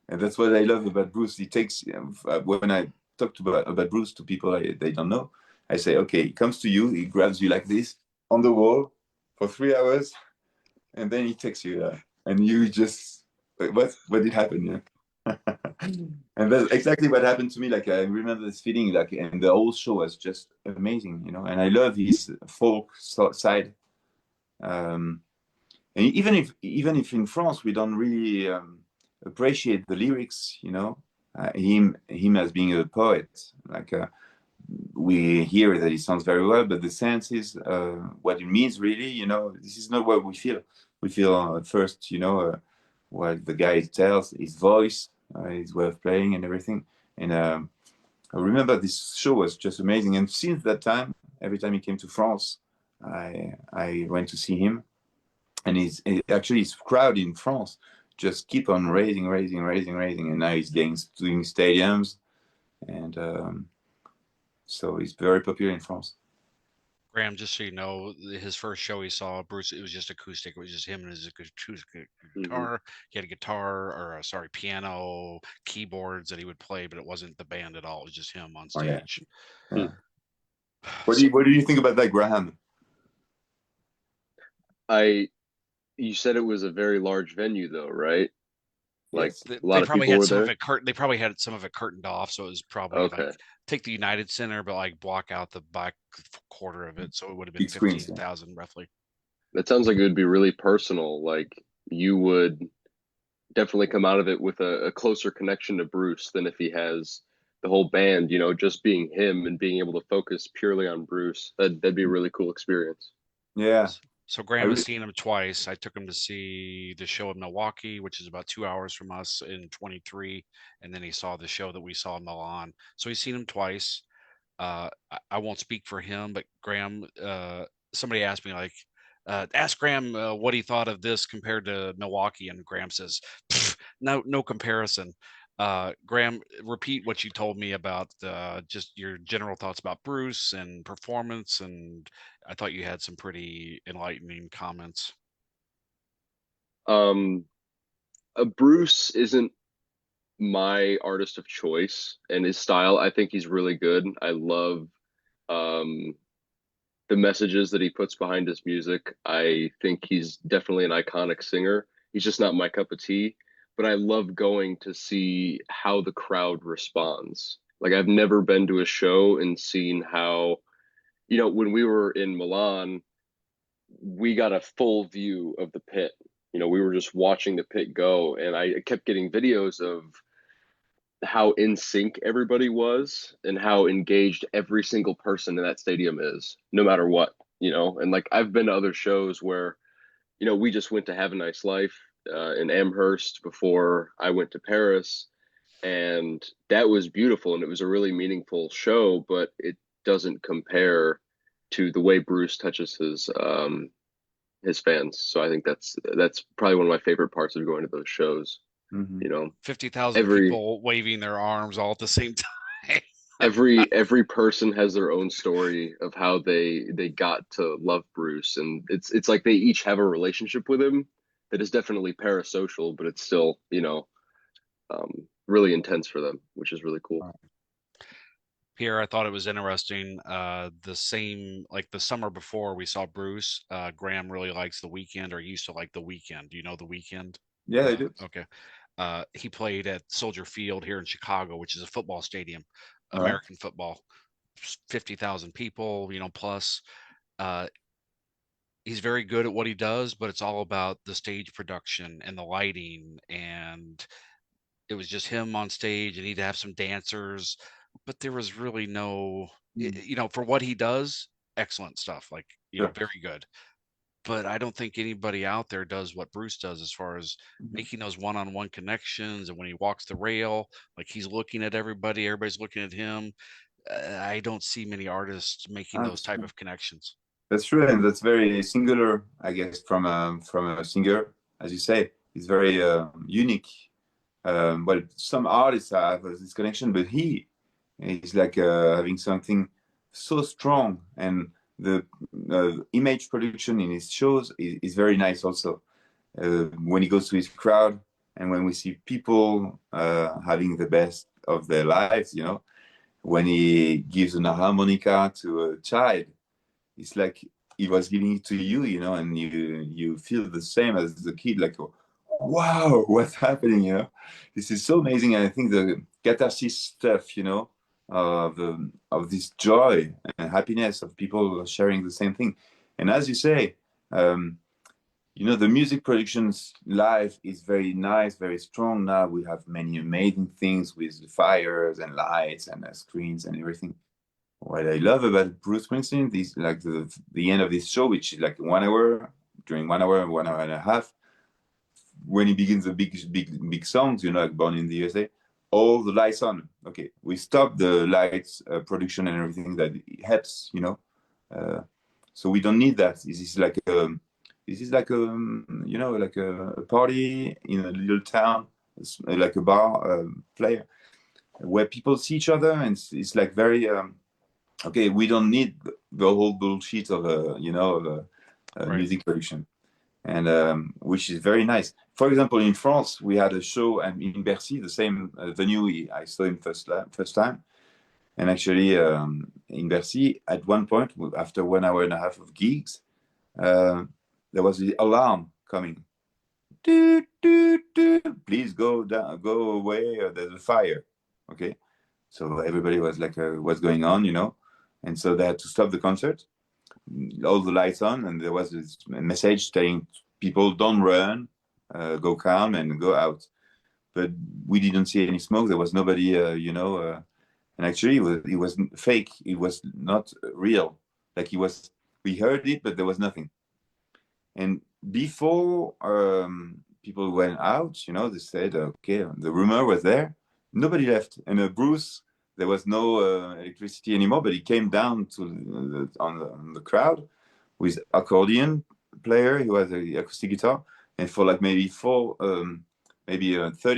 [SPEAKER 1] and that's what I love about Bruce. He takes when I talk about Bruce to people they don't know, I say, okay, he comes to you, he grabs you like this on the wall for 3 hours, and then he takes you and you just what did happen, yeah. And that's exactly what happened to me. Like I remember this feeling, like, and the whole show was just amazing, you know. And I love his folk side. Um, and even if in France we don't really appreciate the lyrics, you know, him as being a poet, like we hear that it sounds very well, but the sense is what it means really, you know. This is not what we feel. We feel at first, you know, what the guy tells, his voice, his way of playing, and everything. And I remember this show was just amazing. And since that time, every time he came to France, I went to see him. And actually his crowd in France just keep on raising, and now he's doing stadiums, and so he's very popular in France.
[SPEAKER 2] Graham, just so you know, his first show he saw, Bruce, it was just acoustic. It was just him and his acoustic guitar. He had a guitar, or sorry, piano, keyboards that he would play, but it wasn't the band at all. It was just him on
[SPEAKER 1] Oh, yeah.
[SPEAKER 2] stage.
[SPEAKER 1] Yeah. What do you think about that, Graham?
[SPEAKER 3] You said it was a very large venue though, right? Like
[SPEAKER 1] Yes.
[SPEAKER 3] a lot of people were there.
[SPEAKER 2] They probably had some of it curtained off, so it was probably
[SPEAKER 3] Okay.
[SPEAKER 2] like take the United Center, but like block out the back quarter of it, so it would have been
[SPEAKER 1] Big screens,
[SPEAKER 2] 15,000 roughly.
[SPEAKER 3] That sounds like it would be really personal. Like you would definitely come out of it with a closer connection to Bruce than if he has the whole band, you know, just being him and being able to focus purely on Bruce. That'd be a really cool experience.
[SPEAKER 1] Yeah.
[SPEAKER 2] So
[SPEAKER 1] I
[SPEAKER 2] Graham has
[SPEAKER 1] really,
[SPEAKER 2] seen him twice. I took him to see the show in Milwaukee, which is about 2 hours from us in 23, and then he saw the show that we saw in Milan. So he's seen him twice. I won't speak for him, but Graham, somebody asked me like, ask Graham what he thought of this compared to Milwaukee, and Graham says, no comparison. Graham, repeat what you told me about just your general thoughts about Bruce and performance, and I thought you had some pretty enlightening comments.
[SPEAKER 3] Um, Bruce isn't my artist of choice, and his style, I think he's really good. I love um the messages that he puts behind his music. I think he's definitely an iconic singer. He's just not my cup of tea, but I love going to see how the crowd responds. Like I've never been to a show and seen how, when we were in Milan, we got a full view of the pit. We were just watching the pit go, and I kept getting videos of how in sync everybody was and how engaged every single person in that stadium is, no matter what, And like I've been to other shows where, we just went to Have a Nice Life in Amherst before I went to Paris, and that was beautiful and it was a really meaningful show, but it doesn't compare to the way Bruce touches his fans. So I think that's probably one of my favorite parts of going to those shows.
[SPEAKER 1] mhm.
[SPEAKER 3] You know,
[SPEAKER 2] 50,000
[SPEAKER 3] every
[SPEAKER 2] people waving their arms all at the same time.
[SPEAKER 3] every person has their own story of how they got to love Bruce, and it's like they each have a relationship with him that is definitely parasocial, but it's still really intense for them, which is really cool.
[SPEAKER 2] Pierre, I thought it was interesting. The same, like the summer before we saw Bruce, Graham really likes The Weekend, or used to like The Weekend. Do you know The Weekend?
[SPEAKER 1] Yeah, I do.
[SPEAKER 2] Okay. He played at Soldier Field here in Chicago, which is a football stadium,
[SPEAKER 1] All right.
[SPEAKER 2] American football, 50,000 people, plus. Uh, he's very good at what he does, but it's all about the stage production and the lighting. And it was just him on stage, and he'd have some dancers, but there was really no,
[SPEAKER 1] Mm.
[SPEAKER 2] for what he does, excellent stuff, like,
[SPEAKER 1] Sure.
[SPEAKER 2] very good. But I don't think anybody out there does what Bruce does as far as
[SPEAKER 1] Mhm.
[SPEAKER 2] making those one-on-one connections. And when he walks the rail, like he's looking at everybody, everybody's looking at him. I don't see many artists making those
[SPEAKER 1] That's
[SPEAKER 2] type
[SPEAKER 1] true.
[SPEAKER 2] of connections.
[SPEAKER 1] That's true, and that's very singular, I guess, from a singer, as you say. It's very unique. Well, some artists have this connection, but he is like having something so strong, and the image production in his shows is very nice also. When he goes to his crowd, and when we see people having the best of their lives, when he gives an harmonica to a child, it's like he was giving it to you, and you feel the same as the kid, like, wow, what's happening, This is so amazing, and I think the catharsis stuff, of this joy and happiness of people sharing the same thing. And as you say, um, the music productions live is very nice, very strong. Now we have many amazing things with fires and lights and screens and everything. What I love about Bruce Springsteen is like the end of this show, which is like 1 hour, during 1 hour, 1 hour and a half, when he begins the big songs, like Born in the USA, all the lights on. Okay, we stop the lights production and everything that helps, so we don't need that. This is like like a party in a little town, like a bar player, where people see each other, and it's like very okay. We don't need the whole bullshit of a
[SPEAKER 2] Right.
[SPEAKER 1] music production, and which is very nice. For example, in France, we had a show in Bercy, the same venue I saw him first time, and actually in Bercy, at one point, after 1 hour and a half of gigs, uh, there was the alarm coming. Doot, doot, doot. Please go down, go away. There's a fire. Okay, so everybody was like, "What's going on?" And so they had to stop the concert, all the lights on, and there was this message telling people, "Don't run, go calm and go out." But we didn't see any smoke. There was nobody, and actually it was fake. It was not real. Like we heard it, but there was nothing. And before people went out, you know, they said, okay, the rumor was there. Nobody left. And Bruce, there was no electricity anymore, but he came down to on the crowd with accordion player. He was a acoustic guitar, and for like maybe 30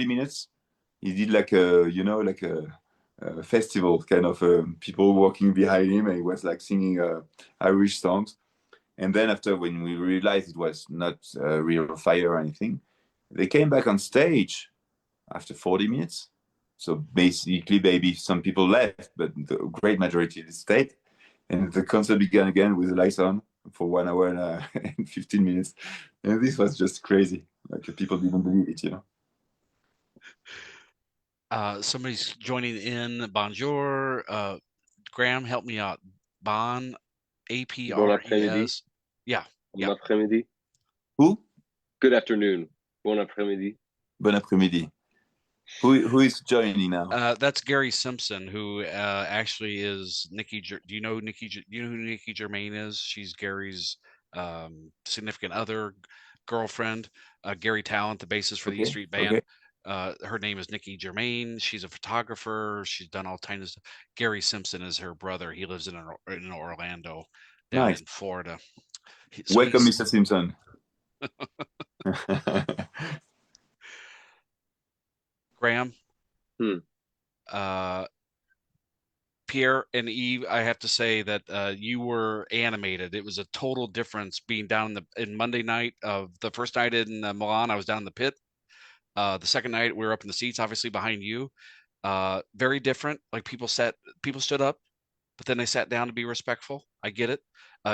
[SPEAKER 1] minutes, he did like a, you know, like a festival kind of people walking behind him, and he was like singing Irish songs. And then after, when we realized it was not real fire or anything, they came back on stage after 40 minutes. So basically, maybe some people left, but the great majority stayed. And the concert began again with the lights on for 1 hour and 15 minutes. And this was just crazy. Like people didn't believe it, you know.
[SPEAKER 2] Somebody's joining in. Bonjour. Graham, help me out. Bon,
[SPEAKER 3] Bon après-midi.
[SPEAKER 2] APRES. Yeah.
[SPEAKER 3] Bon après-midi.
[SPEAKER 1] Who?
[SPEAKER 3] Good afternoon. Bon après-midi.
[SPEAKER 1] Bon après-midi. Who is joining now?
[SPEAKER 2] That's Gary Simpson, who actually is Nikki. Do you know Nikki? Do you know who Nikki Germain is? She's Gary's significant other, girlfriend. Gary Talent, the bassist for the E Street Band. Her name is Nikki Germain. She's a photographer. She's done all kinds of stuff. Gary Simpson is her brother. He lives in Orlando, down in Florida.
[SPEAKER 1] Welcome, Mr. Simpson.
[SPEAKER 2] Graham, Pierre and Eve, I have to say that you were animated. It was a total difference being down in Monday night of the first night in Milan. I was down in the pit. The second night we were up in the seats, obviously behind you. Very different. Like people stood up, but then they sat down to be respectful. I get it.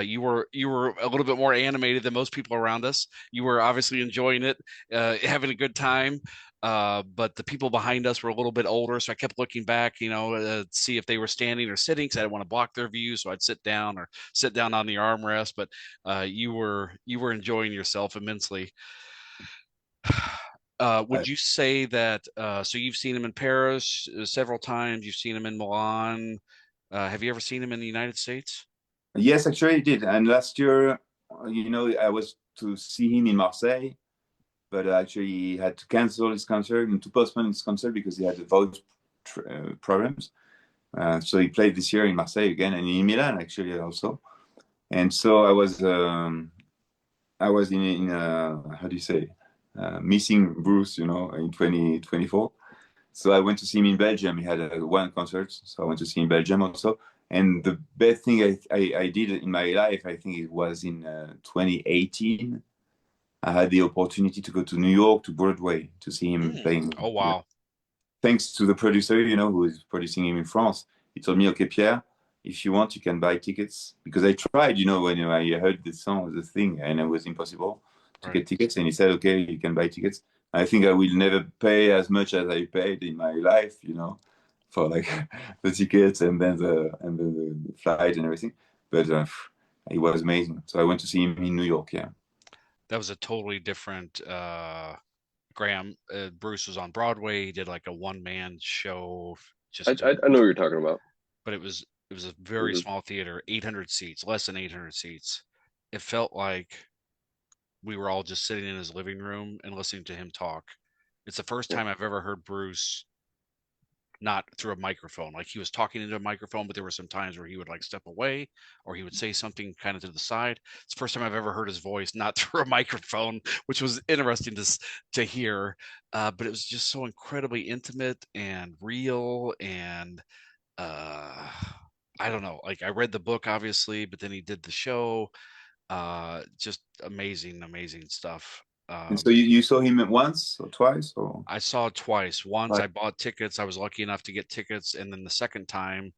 [SPEAKER 2] You were a little bit more animated than most people around us. You were obviously enjoying it, having a good time. But the people behind us were a little bit older, so I kept looking back, you know, to see if they were standing or sitting, because I didn't want to block their view. So I'd sit down on the armrest. But you were enjoying yourself immensely. Would you say that? So you've seen him in Paris several times. You've seen him in Milan. Have you ever seen him in the United States?
[SPEAKER 1] Yes, actually, I did. And last year, you know, I was to see him in Marseille, but actually he had to cancel his concert and to postpone his concert because he had voice problems. So he played this year in Marseille again, and in Milan actually also. And so I was in how do you say, missing Bruce, you know, in 2024. So I went to see him in Belgium. He had one concert, so I went to see him in Belgium also. And the best thing I did in my life, I think it was in 2018. I had the opportunity to go to New York, to Broadway, to see him playing.
[SPEAKER 2] Oh, wow.
[SPEAKER 1] You know. Thanks to the producer, you know, who is producing him in France. He told me, okay, Pierre, if you want, you can buy tickets. Because I tried, you know, when I heard the song, the thing, and it was impossible to get tickets. And he said, okay, you can buy tickets. I think I will never pay as much as I paid in my life, you know, for like the tickets and then the flight and everything. But it was amazing. So I went to see him in New York. Yeah,
[SPEAKER 2] that was a totally different. Graham, Bruce was on Broadway. He did like a one-man show. Just
[SPEAKER 3] I know what you're talking about.
[SPEAKER 2] But it was a very small theater, 800 seats, less than 800 seats. It felt like we were all just sitting in his living room and listening to him talk. It's the first time I've ever heard Bruce not through a microphone. Like he was talking into a microphone, but there were some times where he would like step away or he would say something kind of to the side. It's the first time I've ever heard his voice not through a microphone, which was interesting to hear. But it was just so incredibly intimate and real. And I don't know, like I read the book obviously, but then he did the show. Just amazing stuff.
[SPEAKER 1] and so you saw him once or twice, or?
[SPEAKER 2] I saw it twice. Once I bought tickets. I was lucky enough to get tickets, and then the second time,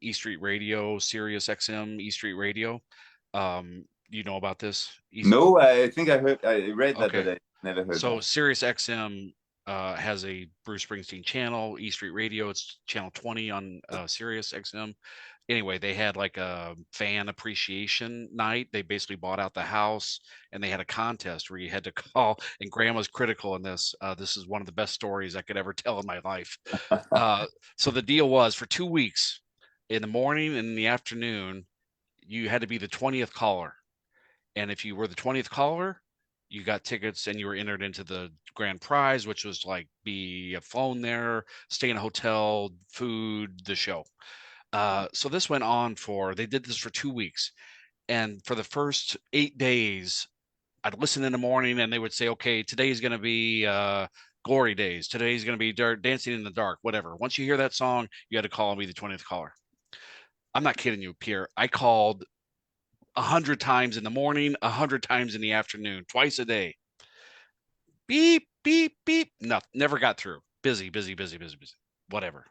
[SPEAKER 2] E Street Radio, Sirius XM, E Street Radio. You know about this?
[SPEAKER 1] No, I think I read that, but I never heard.
[SPEAKER 2] So Sirius XM has a Bruce Springsteen channel. E Street Radio, it's channel 20 on Sirius XM. Anyway, they had like a fan appreciation night. They basically bought out the house and they had a contest where you had to call, and Graham was critical in this. This is one of the best stories I could ever tell in my life. So the deal was for 2 weeks, in the morning and in the afternoon, you had to be the 20th caller. And if you were the 20th caller, you got tickets and you were entered into the grand prize, which was like be flown there, stay in a hotel, food, the show. So this went on they did this for 2 weeks. And for the first 8 days, I'd listen in the morning and they would say, okay, today is going to be glory days. Today's going to be dancing in the dark, whatever. Once you hear that song, you had to call me the 20th caller. I'm not kidding you, Pierre. I called 100 times in the morning, 100 times in the afternoon, twice a day. Beep, beep, beep. No, never got through. Busy, busy, busy, busy, busy. Whatever.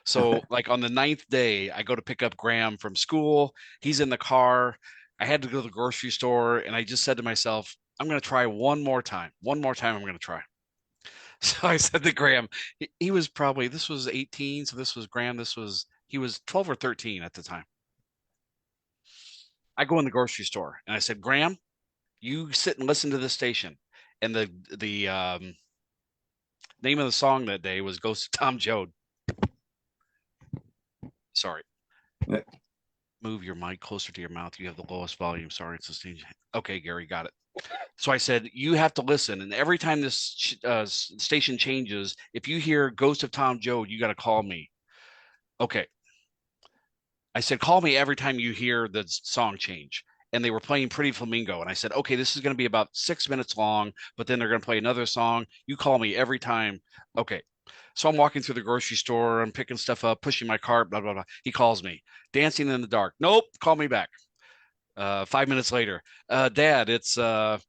[SPEAKER 2] So like on the 9th day, I go to pick up Graham from school. He's in the car. I had to go to the grocery store, and I just said to myself, I'm going to try one more time. One more time, I'm going to try. So I said to Graham, he was probably, this was 18. So this was Graham. He was 12 or 13 at the time. I go in the grocery store and I said, Graham, you sit and listen to this station. And the name of the song that day was Ghost of Tom Joad. Sorry.
[SPEAKER 1] Yeah.
[SPEAKER 2] Move your mic closer to your mouth. You have the lowest volume. Sorry, it's a stage. Okay, Gary, got it. So I said, you have to listen. And every time this station changes, if you hear Ghost of Tom Joad, you got to call me. Okay. I said, call me every time you hear the song change. And they were playing Pretty Flamingo. And I said, okay, this is going to be about 6 minutes long, but then they're going to play another song. You call me every time. Okay. So I'm walking through the grocery store. I'm picking stuff up, pushing my cart, blah, blah, blah. He calls me. Dancing in the Dark. Nope. Call me back. 5 minutes later. Dad, it's The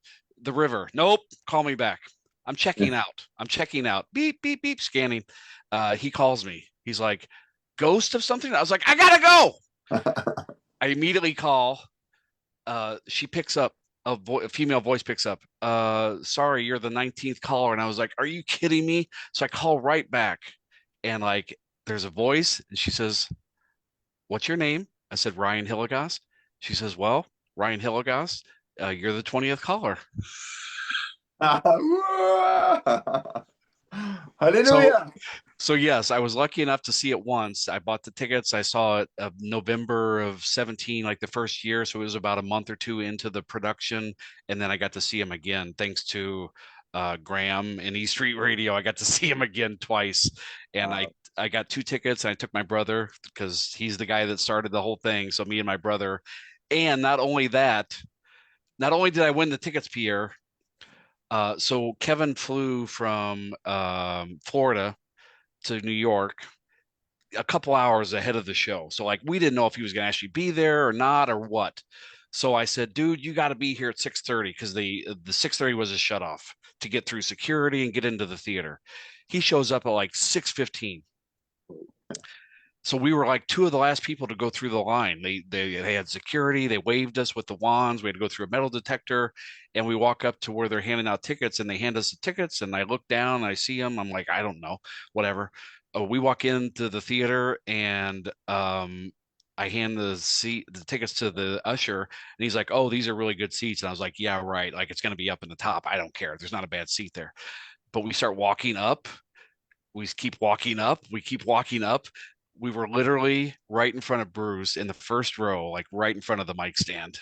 [SPEAKER 2] River. Nope. Call me back. I'm checking out. Beep, beep, beep. Scanning. He calls me. He's like, Ghost of something? I was like, I gotta go. I immediately call. She picks up, a female voice picks up. Sorry, you're the 19th caller. And I was like, are you kidding me? So I call right back, and like, there's a voice, and she says, what's your name? I said, Ryan Hilligoss. She says, well, Ryan Hilligoss, you're the 20th caller.
[SPEAKER 1] Hallelujah.
[SPEAKER 2] So yes, I was lucky enough to see it once. I bought the tickets. I saw it November of 17, like the first year. So it was about a month or two into the production. And then I got to see him again, thanks to Graham and E Street Radio. I got to see him again twice. And I got 2 tickets, and I took my brother because he's the guy that started the whole thing. So me and my brother. And not only that, not only did I win the tickets, Pierre, so Kevin flew from Florida to New York a couple hours ahead of the show. So like, we didn't know if he was going to actually be there or not or what. So I said, dude, you got to be here at 6:30 because the 6:30 was a shut off to get through security and get into the theater. He shows up at like 6:15. So we were like 2 of the last people to go through the line. They had security. They waved us with the wands. We had to go through a metal detector, and we walk up to where they're handing out tickets, and they hand us the tickets. And I look down, and I see them. I'm like, I don't know, whatever. We walk into the theater, and I hand the tickets to the usher, and he's like, "Oh, these are really good seats." And I was like, "Yeah, right. Like, it's going to be up in the top. I don't care. There's not a bad seat there." But we start walking up. We keep walking up. We keep walking up. We were literally right in front of Bruce in the first row, like right in front of the mic stand.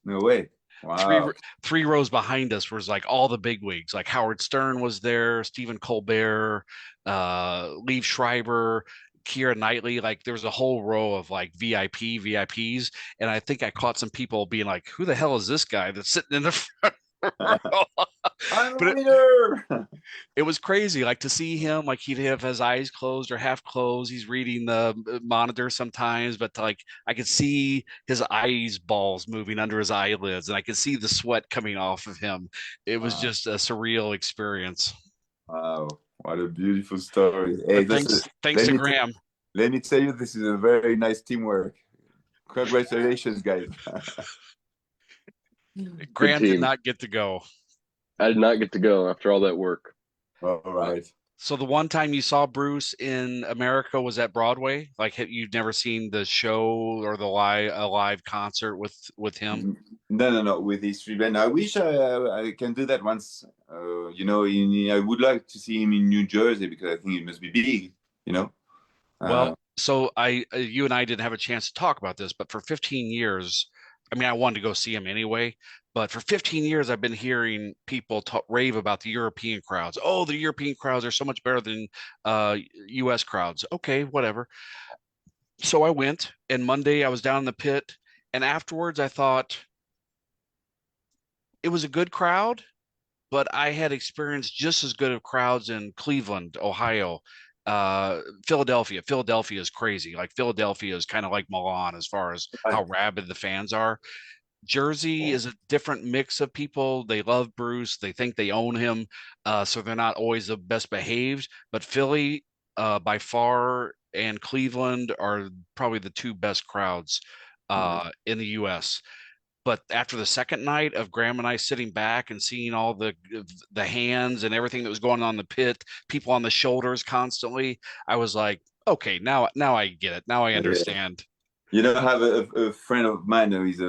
[SPEAKER 1] No way. Wow.
[SPEAKER 2] Three rows behind us was like all the bigwigs, like Howard Stern was there, Stephen Colbert, Liev Schreiber, Keira Knightley. Like there was a whole row of like VIPs. And I think I caught some people being like, who the hell is this guy that's sitting in the front row?
[SPEAKER 1] I'm a winner.
[SPEAKER 2] It was crazy, like to see him, like he'd have his eyes closed or half closed. He's reading the monitor sometimes, but like I could see his eyes balls moving under his eyelids, and I could see the sweat coming off of him. It was just a surreal experience.
[SPEAKER 1] Wow, what a beautiful story. Hey,
[SPEAKER 2] thanks to Graham.
[SPEAKER 1] Let me tell you, this is a very nice teamwork. Congratulations, guys.
[SPEAKER 2] Graham did not get to go.
[SPEAKER 3] I did not get to go after all that work.
[SPEAKER 1] All right.
[SPEAKER 2] So the one time you saw Bruce in America was at Broadway? Like you've never seen the show or a live concert with him?
[SPEAKER 1] No, with his free band. I wish I can do that once. I would like to see him in New Jersey because I think it must be big.
[SPEAKER 2] Well, so you and I didn't have a chance to talk about this, but for 15 years, I mean, I wanted to go see him anyway, but for 15 years, I've been hearing people rave about the European crowds. Oh, the European crowds are so much better than US crowds. Okay, whatever. So I went, and Monday I was down in the pit, and afterwards I thought it was a good crowd, but I had experienced just as good of crowds in Cleveland, Ohio, Philadelphia. Philadelphia is crazy. Like Philadelphia is kind of like Milan as far as how rabid the fans are. Jersey is a different mix of people. They love Bruce. They think they own him. So they're not always the best behaved. But Philly, by far, and Cleveland are probably the two best crowds in the U.S. But after the second night of Graham and I sitting back and seeing all the hands and everything that was going on in the pit, people on the shoulders constantly, I was like, okay, now I get it. Now I understand.
[SPEAKER 1] You know, I have a friend of mine who is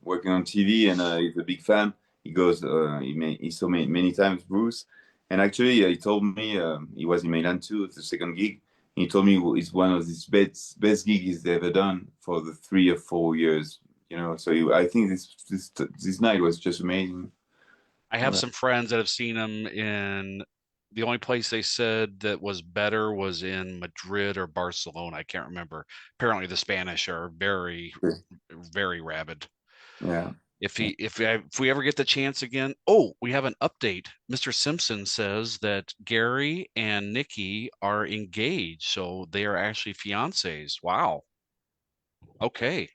[SPEAKER 1] working on TV, and he's a big fan. He goes, he saw me many times, Bruce. And actually, he told me he was in Milan too, the second gig. He told me it's one of his best gigs he's ever done for the 3 or 4 years. You know, so I think this night was just amazing.
[SPEAKER 2] I have some friends that have seen him in the only place they said that was better was in Madrid or Barcelona. I can't remember. Apparently, the Spanish are very, very rabid.
[SPEAKER 1] Yeah.
[SPEAKER 2] If we ever get the chance again, oh, we have an update. Mr. Simpson says that Gary and Nikki are engaged, so they are actually fiancés. Wow. Okay,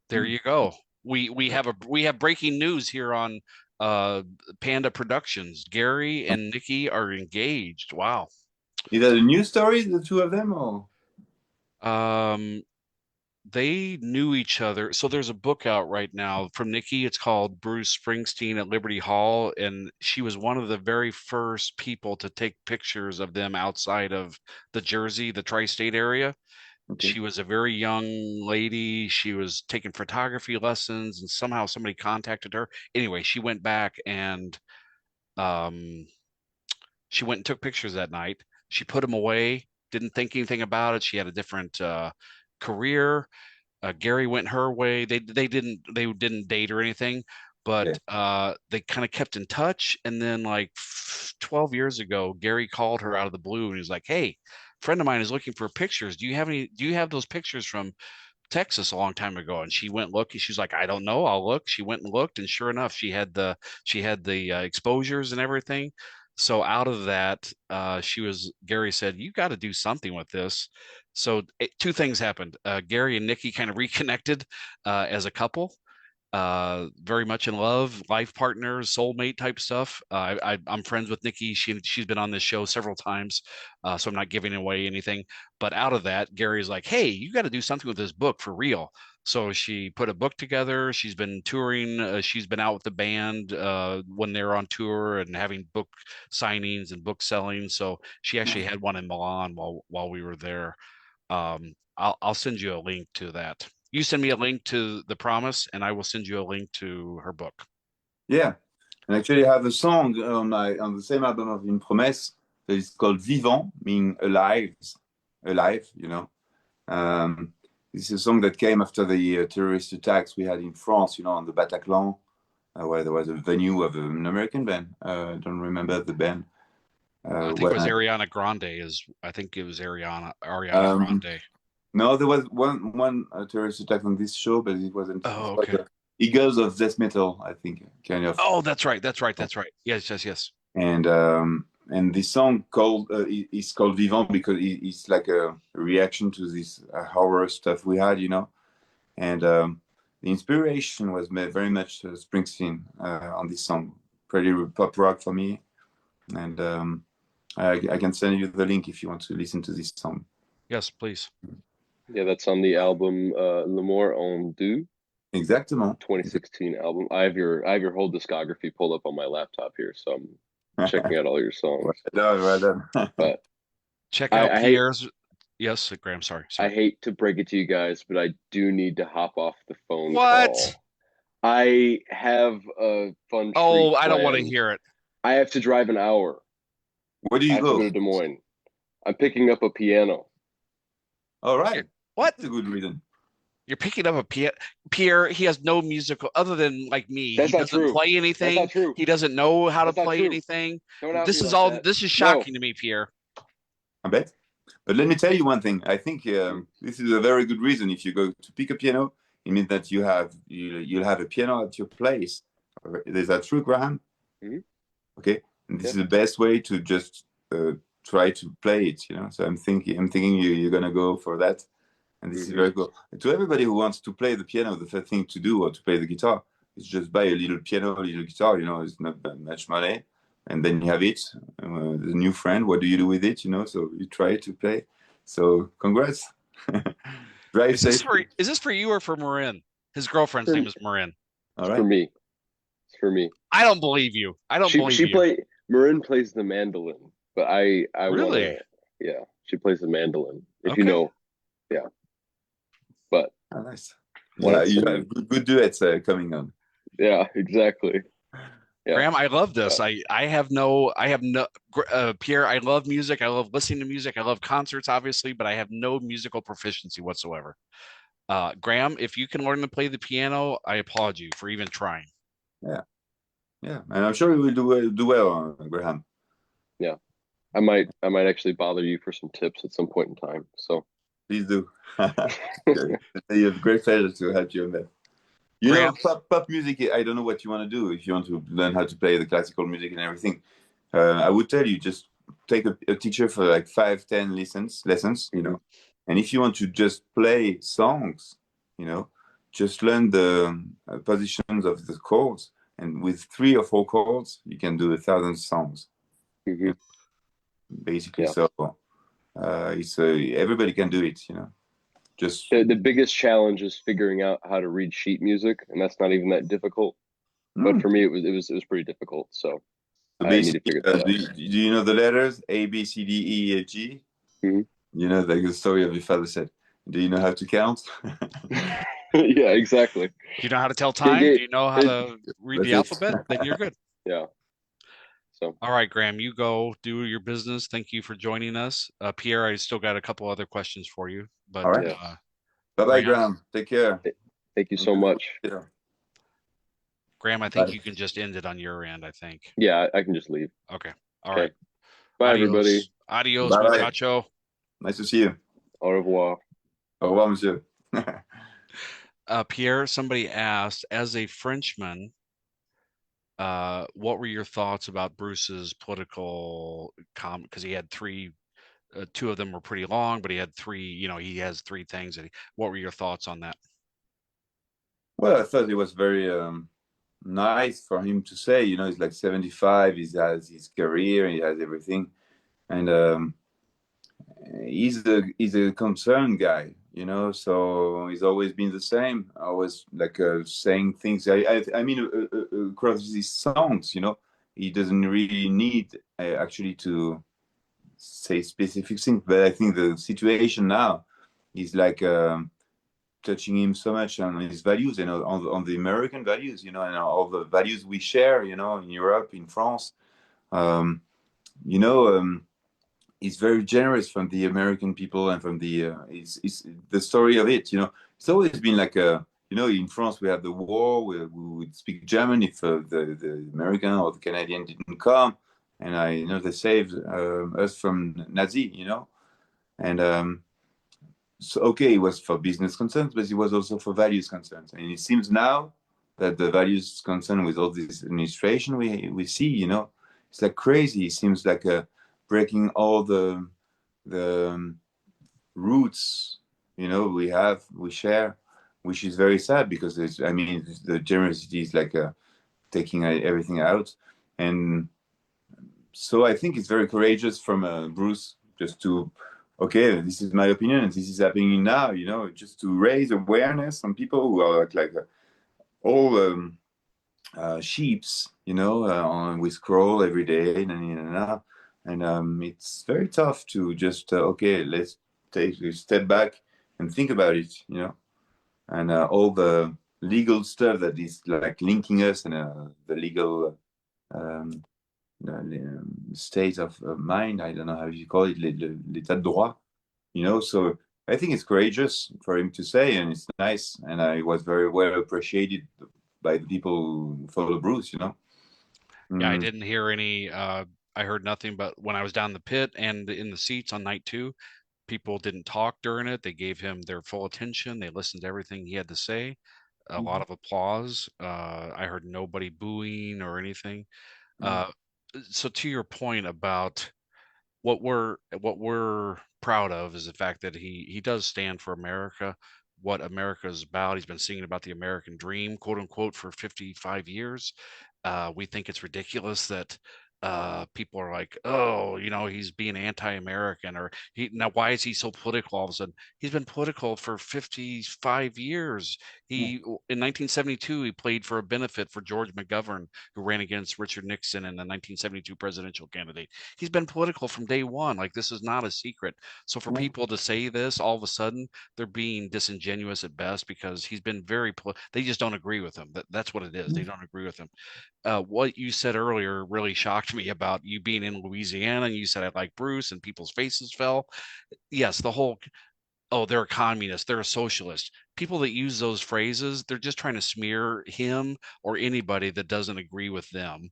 [SPEAKER 2] there you go. We have breaking news here on Panda Productions. Gary and Nikki are engaged. Wow.
[SPEAKER 1] Is that a new story, the two of them, or?
[SPEAKER 2] Um, they knew each other. So there's a book out right now from Nikki. It's called Bruce Springsteen at Liberty Hall, and she was one of the very first people to take pictures of them outside of the Jersey, the tri-state area.
[SPEAKER 1] Okay.
[SPEAKER 2] She was a very young lady. She was taking photography lessons, and somehow somebody contacted her. Anyway, she went back and um, she went and took pictures that night. She put them away, didn't think anything about it. She had a different career. Gary went her way. They didn't date or anything, but
[SPEAKER 1] Yeah.
[SPEAKER 2] they kind of kept in touch. And then like 12 years ago, Gary called her out of the blue and he was like, "Hey, friend of mine is looking for pictures. Do you have those pictures from Texas a long time ago?" And she went looking. She's like, "I don't know. I'll look." She went and looked, and sure enough, she had the exposures and everything. So out of that, Gary said, "You got to do something with this." So two things happened. Gary and Nikki kind of reconnected as a couple, very much in love, life partners, soulmate type stuff. I'm friends with Nikki. She's been on this show several times, so I'm not giving away anything. But out of that, Gary's like, "Hey, you got to do something with this book for real." So she put a book together. She's been touring. She's been out with the band when they're on tour and having book signings and book selling. So she actually had one in Milan while we were there. I'll send you a link to that. You send me a link to The Promise, and I will send you a link to her book.
[SPEAKER 1] Yeah. And actually, I have a song on the same album of Une Promesse that is called Vivant, meaning alive, you know. This is a song that came after the terrorist attacks we had in France, you know, on the Bataclan, where there was a venue of an American band. I don't remember the band.
[SPEAKER 2] I think it was Ariana Grande. I think it was Ariana Grande.
[SPEAKER 1] No, there was one terrorist attack on this show, but it wasn't.
[SPEAKER 2] Oh, okay.
[SPEAKER 1] Eagles of Death Metal, I think, kind of.
[SPEAKER 2] Oh, that's right. Yes.
[SPEAKER 1] And this song is called Vivant because it's like a reaction to this horror stuff we had, you know. And the inspiration was very much Springsteen on this song, pretty pop rock for me. And I can send you the link if you want to listen to this song.
[SPEAKER 2] Yes, please.
[SPEAKER 3] Yeah, that's on the album L'amour en deux.
[SPEAKER 1] Exactement.
[SPEAKER 3] 2016 album. I have your whole discography pulled up on my laptop here, so I'm checking out all your songs.
[SPEAKER 1] Well done.
[SPEAKER 3] But
[SPEAKER 2] check out Pierre's. Yes, Graham. Sorry.
[SPEAKER 3] I hate to break it to you guys, but I do need to hop off the phone
[SPEAKER 2] What?
[SPEAKER 3] call. I have a fun.
[SPEAKER 2] Oh, I don't want to hear it.
[SPEAKER 3] I have to drive an hour.
[SPEAKER 1] Where do you
[SPEAKER 3] I have
[SPEAKER 1] go?
[SPEAKER 3] to go to Des Moines. I'm picking up a piano.
[SPEAKER 1] All right.
[SPEAKER 2] What?
[SPEAKER 1] That's a good reason.
[SPEAKER 2] You're picking up a piano. Pierre, he has no musical other than like me.
[SPEAKER 3] That's
[SPEAKER 2] He
[SPEAKER 3] not
[SPEAKER 2] doesn't
[SPEAKER 3] true.
[SPEAKER 2] play
[SPEAKER 3] That's
[SPEAKER 2] anything.
[SPEAKER 3] not true.
[SPEAKER 2] He doesn't know how to
[SPEAKER 3] That's not
[SPEAKER 2] play
[SPEAKER 3] true.
[SPEAKER 2] anything.
[SPEAKER 3] Don't out
[SPEAKER 2] This
[SPEAKER 3] me
[SPEAKER 2] is
[SPEAKER 3] like
[SPEAKER 2] all.
[SPEAKER 3] that.
[SPEAKER 2] This is
[SPEAKER 3] No.
[SPEAKER 2] shocking to me, Pierre.
[SPEAKER 1] I bet. But let me tell you one thing. I think this is a very good reason. If you go to pick a piano, it means that you'll have a piano at your place. Is that true, Graham?
[SPEAKER 3] Mhm.
[SPEAKER 1] Okay, and this
[SPEAKER 3] Yeah.
[SPEAKER 1] is the best way to just try to play it. So I'm thinking you're gonna go for that, and this is very cool. And to everybody who wants to play the piano, the first thing to do, or to play the guitar, is just buy a little piano, a little guitar. It's not that much money, and then you have it. The new friend, what do you do with it? So you try to play. So congrats. Drive
[SPEAKER 2] Is this
[SPEAKER 1] safely.
[SPEAKER 2] for you or for Marin? His girlfriend's name is Marin.
[SPEAKER 1] All
[SPEAKER 3] It's
[SPEAKER 1] right.
[SPEAKER 3] for me. It's for me.
[SPEAKER 2] I don't believe you. I don't believe you.
[SPEAKER 3] Marin plays the mandolin, but I
[SPEAKER 2] Really?
[SPEAKER 3] wanna, yeah, she plays the mandolin. If
[SPEAKER 2] Okay.
[SPEAKER 3] you know, yeah. But
[SPEAKER 1] Oh, nice.
[SPEAKER 3] Well,
[SPEAKER 1] Yeah, you have good duets coming on.
[SPEAKER 3] yeah, exactly. Yeah.
[SPEAKER 2] Graham, I love this. I have no Pierre, I love music. I love listening to music. I love concerts, obviously, but I have no musical proficiency whatsoever. Graham, if you can learn to play the piano, I applaud you for even trying.
[SPEAKER 1] Yeah, yeah, and I'm sure you will do well, Graham.
[SPEAKER 3] Yeah. I might actually bother you for some tips at some point in time. So
[SPEAKER 1] Please do. You have great pleasure to help you on that.
[SPEAKER 2] Graham,
[SPEAKER 1] Pop music. I don't know what you want to do. If you want to learn how to play the classical music and everything, I would tell you just take a teacher for like 5, 10 lessons. And if you want to just play songs, just learn the positions of the chords, and with 3 or 4 chords, you can do 1,000 songs.
[SPEAKER 3] Mhm.
[SPEAKER 1] Basically.
[SPEAKER 3] Yeah.
[SPEAKER 1] So it's everybody can do it. Just
[SPEAKER 3] The biggest challenge is figuring out how to read sheet music, and that's not even that difficult. But for me, it was pretty difficult. So I need to figure that out.
[SPEAKER 1] do you know the letters A, B, C, D, E, F, G?
[SPEAKER 3] Mhm.
[SPEAKER 1] Like the story of your father said. Do you know how to count?
[SPEAKER 3] Yeah, exactly.
[SPEAKER 2] do you know how to tell time? Do you know how to read the alphabet? Then you're good.
[SPEAKER 3] Yeah. So
[SPEAKER 2] all right, Graham, you go do your business. Thank you for joining us. Pierre, I still got a couple other questions for you, but
[SPEAKER 1] All right. Bye-bye, Graham. Take care.
[SPEAKER 3] thank you so much.
[SPEAKER 1] Yeah.
[SPEAKER 2] Graham, I think you can just end it on your end, I think.
[SPEAKER 3] Yeah, I can just leave.
[SPEAKER 2] Okay. All right.
[SPEAKER 3] Bye,
[SPEAKER 2] Adios.
[SPEAKER 3] everybody.
[SPEAKER 2] Adios,
[SPEAKER 1] Bye-bye.
[SPEAKER 2] muchacho.
[SPEAKER 1] Nice to see you.
[SPEAKER 3] Au revoir.
[SPEAKER 1] Au revoir, monsieur.
[SPEAKER 2] Pierre, somebody asked, as a Frenchman, what were your thoughts about Bruce's political comment? Because he had 3, 2 of them were pretty long, but he had 3, he has 3 things. What were your thoughts on that?
[SPEAKER 1] Well, I thought it was very nice for him to say, he's like 75, he has his career, he has everything. And he's a concerned guy, so he's always been the same, always like saying things. I mean, across his songs, he doesn't really need actually to say specific things, but I think the situation now is like touching him so much on his values and on the American values, and all the values we share, in Europe, in France. Um, it's very generous from the American people and from the it's the story of it. It's always been like in France we have the war. We would speak German if the American or the Canadian didn't come, and they saved us from Nazi. And so okay, it was for business concerns, but it was also for values concerns. And it seems now that the values concern with all this administration we see, it's like crazy. It seems like breaking all the roots, we share, which is very sad because the generosity is like taking everything out. And so I think it's very courageous from Bruce just to, okay, this is my opinion and this is happening now, just to raise awareness on people who are like all sheeps, we scroll every day and it's very tough to just okay, let's take a step back and think about it, and all the legal stuff that is like linking us and the legal um, state of mind. I don't know how you call it, l'état de droit, so I think it's courageous for him to say, and it's nice, and I was very well appreciated by the people who follow Bruce.
[SPEAKER 2] Yeah, I
[SPEAKER 1] Mm.
[SPEAKER 2] didn't hear any. I heard nothing but when I was down the pit and in the seats on night two, people didn't talk during it. They gave him their full attention. They listened to everything he had to say. A lot of applause. I heard nobody booing or anything.
[SPEAKER 1] Mm.
[SPEAKER 2] Uh, so to your point about what we're proud of is the fact that he does stand for America, what America is about. He's been singing about the American dream, quote unquote, for 55 years. We think it's ridiculous that people are like, oh, he's being anti-American, or now why is he so political all of a sudden? He's been political for 55 years.
[SPEAKER 1] Yeah.
[SPEAKER 2] In 1972, he played for a benefit for George McGovern, who ran against Richard Nixon in the 1972 presidential candidate. He's been political from day one. Like, this is not a secret. So for
[SPEAKER 1] Yeah.
[SPEAKER 2] people to say this all of a sudden, they're being disingenuous at best, because he's been they just don't agree with him. That's what it is. They don't agree with him. What you said earlier really shocked me about you being in Louisiana, and you said I like Bruce, and people's faces fell. Yes, the whole, oh, they're a communist, they're a socialist. People that use those phrases, they're just trying to smear him or anybody that doesn't agree with them.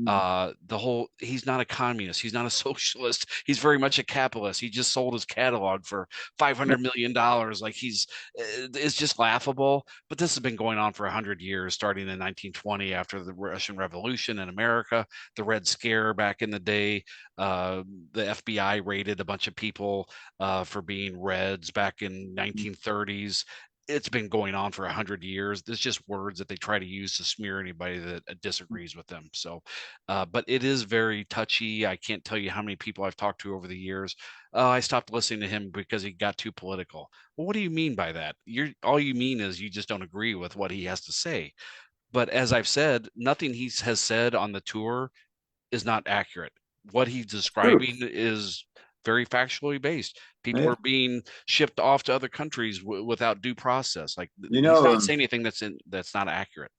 [SPEAKER 1] Mm.
[SPEAKER 2] The whole, he's not a communist, he's not a socialist, he's very much a capitalist. He just sold his catalog for $500 million. Like, it's just laughable. But this has been going on for 100 years, starting in 1920 after the Russian Revolution in America, the Red Scare back in the day. The FBI raided a bunch of people for being Reds back in 1930s. It's been going on for 100 years. There's just words that they try to use to smear anybody that disagrees with them. So, but it is very touchy. I can't tell you how many people I've talked to over the years. I stopped listening to him because he got too political. Well, what do you mean by that? All you mean is you just don't agree with what he has to say. But as I've said, nothing he has said on the tour is not accurate. What he's
[SPEAKER 1] True.
[SPEAKER 2] describing is very factually based. People
[SPEAKER 1] Yeah.
[SPEAKER 2] are being shipped off to other countries without due process. Like,
[SPEAKER 1] You
[SPEAKER 2] he's
[SPEAKER 1] know,
[SPEAKER 2] not saying anything that's not accurate.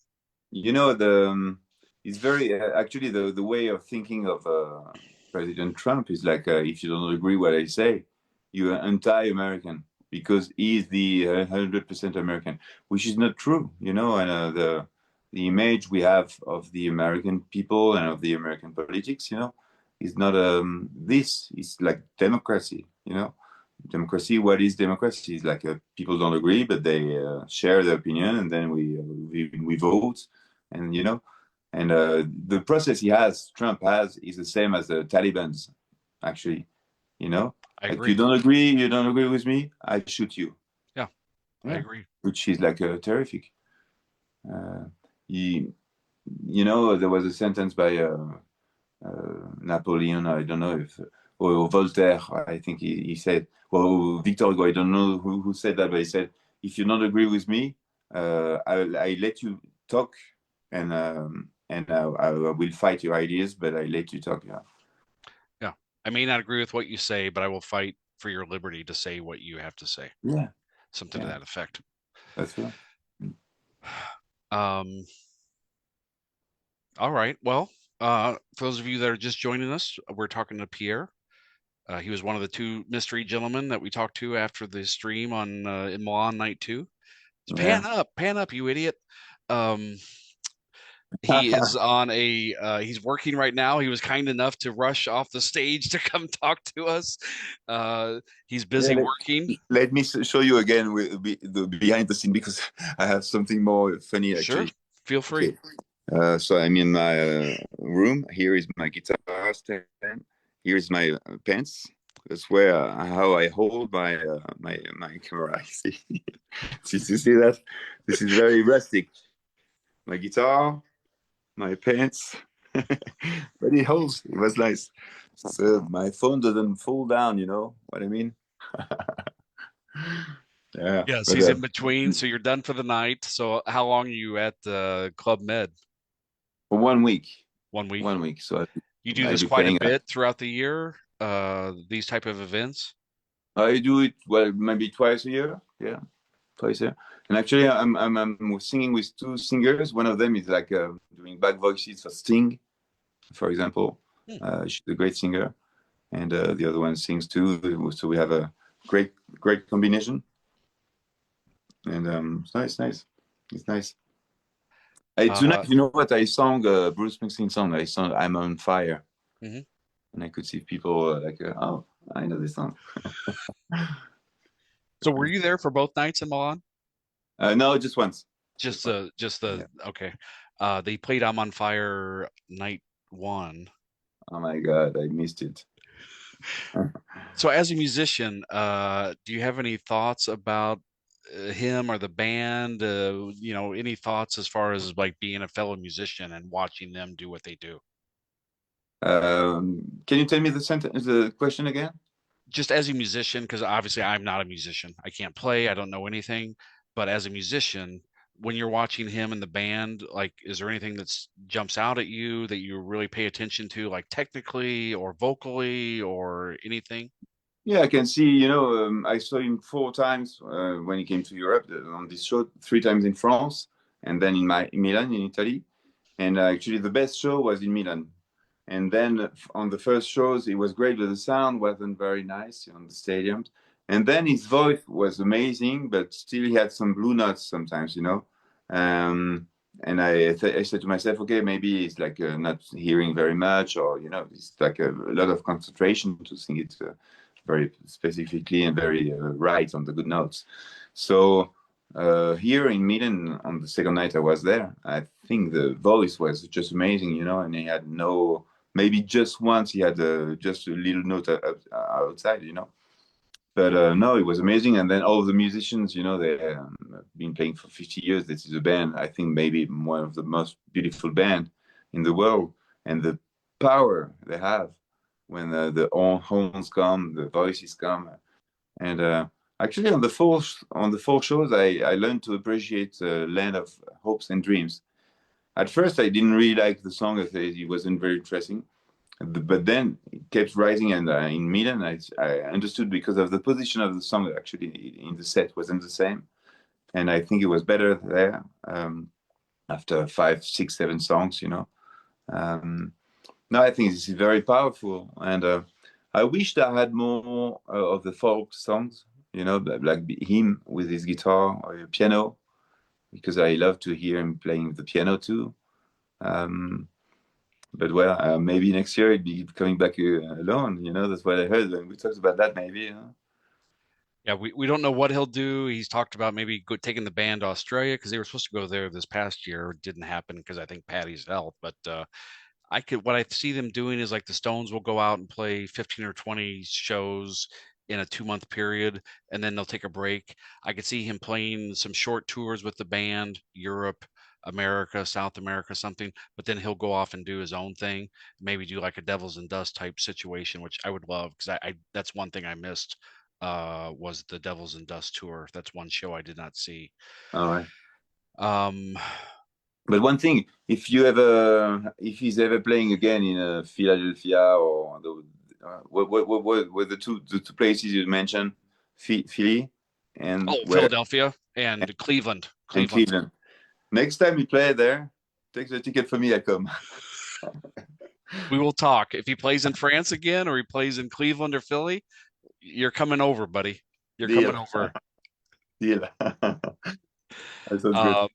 [SPEAKER 1] the it's very actually the way of thinking of President Trump is like if you don't agree what I say, you're anti-American because he's the 100% American, which is not true. And the image we have of the American people and of the American politics, is not this. It's like democracy. Democracy. What is democracy? Is like people don't agree, but they share their opinion, and then we vote, and and the process Trump has, is the same as the Taliban's, actually.
[SPEAKER 2] I
[SPEAKER 1] Like
[SPEAKER 2] agree.
[SPEAKER 1] you don't agree with me, I shoot you.
[SPEAKER 2] Yeah, I
[SPEAKER 1] Yeah,
[SPEAKER 2] agree.
[SPEAKER 1] which is like terrific. Uh, he, there was a sentence by Napoleon, I don't know if, or Voltaire, I think he said, or Victor Hugo, I don't know who said that, but he said, if you don't agree with me, I let you talk, and I will fight your ideas, but I let you talk. Yeah.
[SPEAKER 2] Yeah, I may not agree with what you say, but I will fight for your liberty to say what you have to say.
[SPEAKER 1] Yeah.
[SPEAKER 2] Something to
[SPEAKER 1] Yeah.
[SPEAKER 2] that effect.
[SPEAKER 1] That's right.
[SPEAKER 2] Um, all right. Well, for those of you that are just joining us, we're talking to Pierre. He was one of the two mystery gentlemen that we talked to after the stream on in Milan night 2.
[SPEAKER 1] Yeah.
[SPEAKER 2] Pan up, you idiot. Um, he is on he's working right now. He was kind enough to rush off the stage to come talk to us. He's busy
[SPEAKER 1] Yeah,
[SPEAKER 2] working.
[SPEAKER 1] let me show you again with the behind the scene, because I have something more funny,
[SPEAKER 2] Sure,
[SPEAKER 1] actually.
[SPEAKER 2] feel free.
[SPEAKER 1] Okay. So I'm in my room. Here is my guitar stand. Here is my pants. That's where how I hold my camera. See, you see that? This is very rustic. My guitar, my pants, but it holds. It was nice. So my phone doesn't fall down. You know what I mean? Yeah.
[SPEAKER 2] Yes,
[SPEAKER 1] But
[SPEAKER 2] he's in between. So you're done for the night. So how long are you at Club Med?
[SPEAKER 1] for 1 week.
[SPEAKER 2] 1 week.
[SPEAKER 1] 1 week. So
[SPEAKER 2] You do
[SPEAKER 1] I'll
[SPEAKER 2] this
[SPEAKER 1] be
[SPEAKER 2] quite a
[SPEAKER 1] playing.
[SPEAKER 2] bit throughout the year. These type of events.
[SPEAKER 1] I do it maybe twice a year. Yeah, twice a year. And actually, I'm singing with two singers. One of them is like doing back voices for Sting, for example.
[SPEAKER 2] Hmm.
[SPEAKER 1] She's a great singer, and the other one sings too. So we have great combination. And it's nice. It's nice. Tonight, you know what? I sang Bruce Springsteen song. I sang "I'm on Fire,"
[SPEAKER 2] mm-hmm.
[SPEAKER 1] and I could see people oh, I know this song.
[SPEAKER 2] So were you there for both nights in Milan?
[SPEAKER 1] No, just once.
[SPEAKER 2] Just the
[SPEAKER 1] Yeah.
[SPEAKER 2] okay. They played "I'm on Fire" night one.
[SPEAKER 1] Oh my God, I missed it.
[SPEAKER 2] So as a musician, do you have any thoughts about him or the band? You know, any thoughts as far as like being a fellow musician and watching them do what they do?
[SPEAKER 1] Can you tell me the question again?
[SPEAKER 2] Just as a musician, because obviously I'm not a musician. I can't play, I don't know anything. But as a musician, when you're watching him and the band, like, is there anything that jumps out at you that you really pay attention to, like technically or vocally or anything?
[SPEAKER 1] Yeah, I can see. You know, I saw him 4 times when he came to Europe on this show. 3 times in France, and then in Milan, in Italy. And actually, the best show was in Milan. And then on the first shows, it was great, but the sound wasn't very nice on the stadiums. And then his voice was amazing, but still he had some blue notes sometimes, you know. And I said to myself, okay, maybe he's like not hearing very much, or you know, it's like a lot of concentration to sing it very specifically and very right on the good notes. So here in Milan on the second night I was there, I think the voice was just amazing, you know, and he had no, maybe just once he had just a little note outside, you know. But no, it was amazing. And then all the musicians, you know, they have been playing for 50 years. This is a band, I think maybe one of the most beautiful band in the world. And the power they have when the horns come, the voices come. And actually on the four shows, I learned to appreciate Land of Hopes and Dreams. At first, I didn't really like the song. I thought it wasn't very interesting. But then it kept rising, and in Milan, I understood because of the position of the song. Actually, in the set wasn't the same, and I think it was better there after 5, 6, 7 songs. You know, no, I think this is very powerful, and I wished I had more of the folk songs. You know, like him with his guitar or piano, because I love to hear him playing the piano too. But well, maybe next year he'd be coming back alone. You know, that's what I heard. And we talked about that maybe. You know?
[SPEAKER 2] Yeah, we don't know what he'll do. He's talked about maybe taking the band to Australia because they were supposed to go there this past year. It didn't happen because I think Patty's health. But what I see them doing is like the Stones will go out and play 15 or 20 shows in a 2 month period, and then they'll take a break. I could see him playing some short tours with the band, Europe, America, South America, something, but then he'll go off and do his own thing, maybe do like a Devils and Dust type situation, which I would love because I that's one thing I missed was the Devils and Dust tour. That's one show I did not see.
[SPEAKER 1] All right.
[SPEAKER 2] Um,
[SPEAKER 1] But one thing, if he's ever playing again in Philadelphia or what were the two places you mentioned, Philly and
[SPEAKER 2] Philadelphia and Cleveland.
[SPEAKER 1] and Cleveland. Next time you play there, take the ticket for me. I come.
[SPEAKER 2] We will talk. If he plays in France again or he plays in Cleveland or Philly, you're coming over, buddy. You're
[SPEAKER 1] Deal.
[SPEAKER 2] coming over.
[SPEAKER 1] Deal. That sounds good.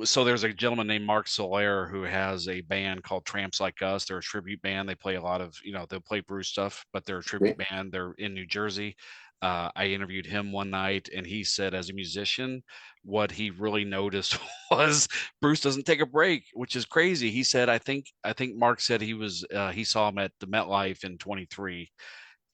[SPEAKER 2] So there's a gentleman named Mark Soler who has a band called Tramps Like Us. They're a tribute band. They play a lot of, you know, they'll play Bruce stuff, but they're a tribute band. They're in New Jersey. I interviewed him one night, and he said, as a musician, what he really noticed was Bruce doesn't take a break, which is crazy. He said, I think Mark said he saw him at the MetLife in 23,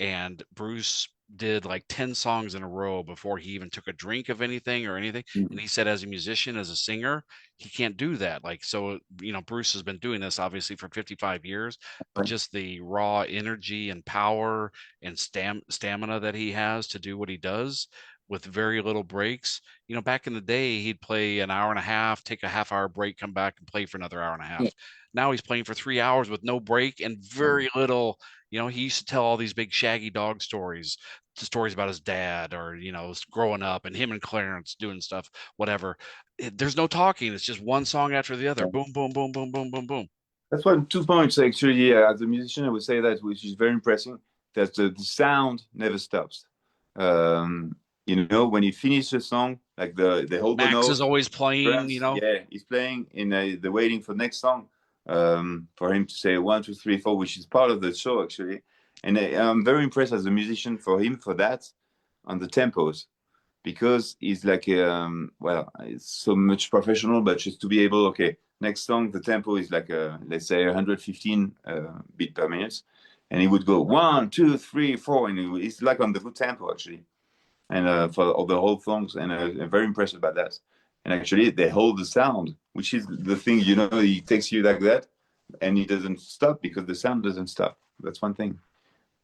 [SPEAKER 2] and Bruce did like 10 songs in a row before he even took a drink of anything or anything. And he said, as a musician, as a singer, he can't do that. Like, so, you know, Bruce has been doing this obviously for 55 years, but just the raw energy and power and stamina that he has to do what he does with very little breaks. You know, back in the day, he'd play an hour and a half, take a half-hour break, come back and play for another hour and a half. Now he's playing for 3 hours with no break and very little. You know, he used to tell all these big shaggy dog stories, stories about his dad or, you know, growing up and him and Clarence doing stuff, whatever. There's no talking. It's just one song after the other. Boom, boom, boom, boom, boom, boom, boom.
[SPEAKER 1] That's 2 points actually. As a musician, I would say that, which is very impressive. that the sound never stops. You know, when you finish a song, like the whole
[SPEAKER 2] Max is
[SPEAKER 1] note,
[SPEAKER 2] always playing,
[SPEAKER 1] drums,
[SPEAKER 2] you know.
[SPEAKER 1] yeah, he's playing in the waiting for next song, for him to say 1, 2, 3, 4, which is part of the show actually. And I'm very impressed as a musician for him for that, on the tempos, because he's like well, it's so much professional, but just to be able, okay, next song the tempo is like let's say 115 beat per minute, and he would go 1, 2, 3, 4, and it's like on the good tempo actually, and for all the whole songs, and I'm very impressed about that. And actually they hold the sound, which is the thing, you know, he takes you like that and he doesn't stop because the sound doesn't stop. That's one thing.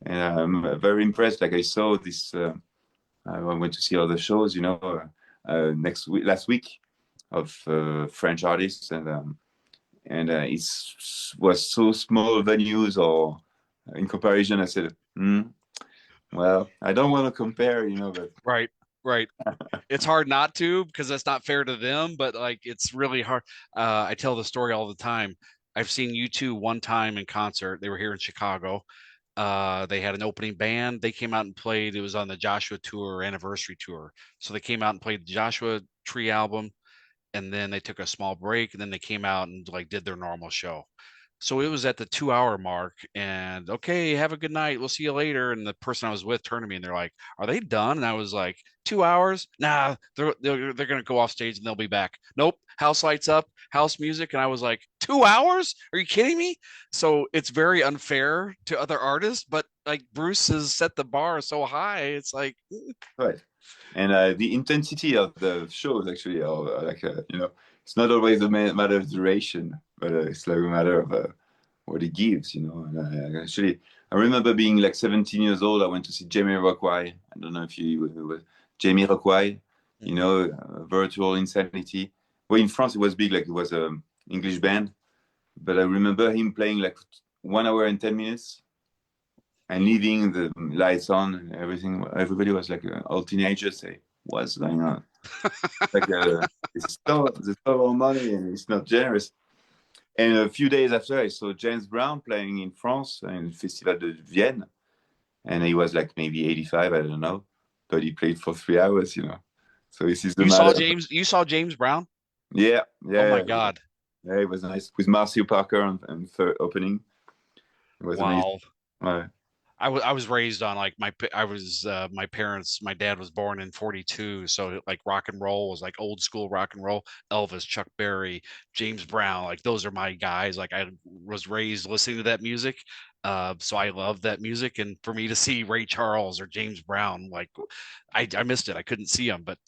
[SPEAKER 1] And I'm very impressed. Like I saw this I went to see other shows, you know, last week, of French artists, and it was so small venues, or in comparison, I said, well, I don't want to compare, you know, but
[SPEAKER 2] Right, right. It's hard not to, because that's not fair to them, but like it's really hard. I tell the story all the time. I've seen U2 one time in concert. They were here in Chicago. They had an opening band. They came out and played. It was on the Joshua tour, anniversary tour. So they came out and played the Joshua Tree album, and then they took a small break, and then they came out and like did their normal show. So it was at the 2 hour mark, and okay, have a good night. We'll see you later. And the person I was with turned to me and they're like, "Are they done?" And I was like, 2 hours? Nah, they're gonna go off stage and they'll be back. Nope, house lights up, house music. And I was like, 2 hours? Are you kidding me? So it's very unfair to other artists, but like Bruce has set the bar so high, it's like
[SPEAKER 1] right. And the intensity of the shows actually are like you know, it's not always a matter of duration, but it's like a matter of what it gives, you know. And actually, I remember being like 17 years old. I went to see Jamie Rockway. I don't know if you Jamie Rockway, you know, Virtual Insanity. Well, in France it was big, like it was a English band, but I remember him playing like 1 hour and 10 minutes, and leaving the lights on and everything. Everybody was like all teenagers say, "What's going on?" Like they stole all money and it's not generous. And a few days after, I saw James Brown playing in France in Festival de Vienne, and he was like maybe 85, I don't know, but he played for 3 hours, you know. So this is the
[SPEAKER 2] you saw
[SPEAKER 1] matter.
[SPEAKER 2] James, you saw James Brown?
[SPEAKER 1] Yeah,
[SPEAKER 2] Oh my
[SPEAKER 1] yeah,
[SPEAKER 2] God.
[SPEAKER 1] yeah. It was nice with Marcio Parker and for opening. It was amazing.
[SPEAKER 2] Wow.
[SPEAKER 1] Uh,
[SPEAKER 2] I was raised on like my parents, my dad was born in 42, so like rock and roll was like old school rock and roll. Elvis, Chuck Berry, James Brown, like those are my guys. Like I was raised listening to that music. So I love that music, and for me to see Ray Charles or James Brown, like I missed it. I couldn't see him, but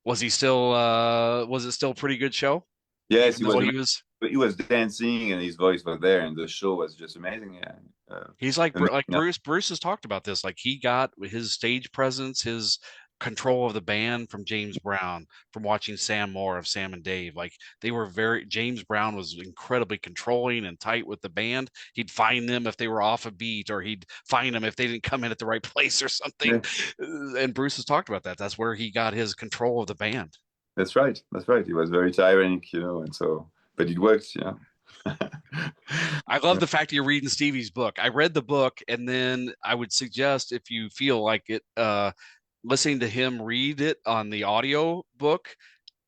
[SPEAKER 2] was it still a pretty good show?
[SPEAKER 1] yes,
[SPEAKER 2] Even
[SPEAKER 1] he was
[SPEAKER 2] though he
[SPEAKER 1] amazing.
[SPEAKER 2] was
[SPEAKER 1] He was dancing and his voice was there, and the show was just amazing. Yeah,
[SPEAKER 2] He's like
[SPEAKER 1] amazing.
[SPEAKER 2] Bruce. Bruce has talked about this. Like he got his stage presence, his control of the band from James Brown, from watching Sam Moore of Sam and Dave. Like they were very. James Brown was incredibly controlling and tight with the band. He'd find them if they were off a beat, or he'd find them if they didn't come in at the right place or something.
[SPEAKER 1] Yeah,
[SPEAKER 2] And Bruce has talked about that. That's where he got his control of the band.
[SPEAKER 1] that's right. That's right. He was very tyrannic, you know, and so, but it works, you know.
[SPEAKER 2] I love the fact that you're reading Stevie's book. I read the book, and then I would suggest if you feel like it, listening to him read it on the audio book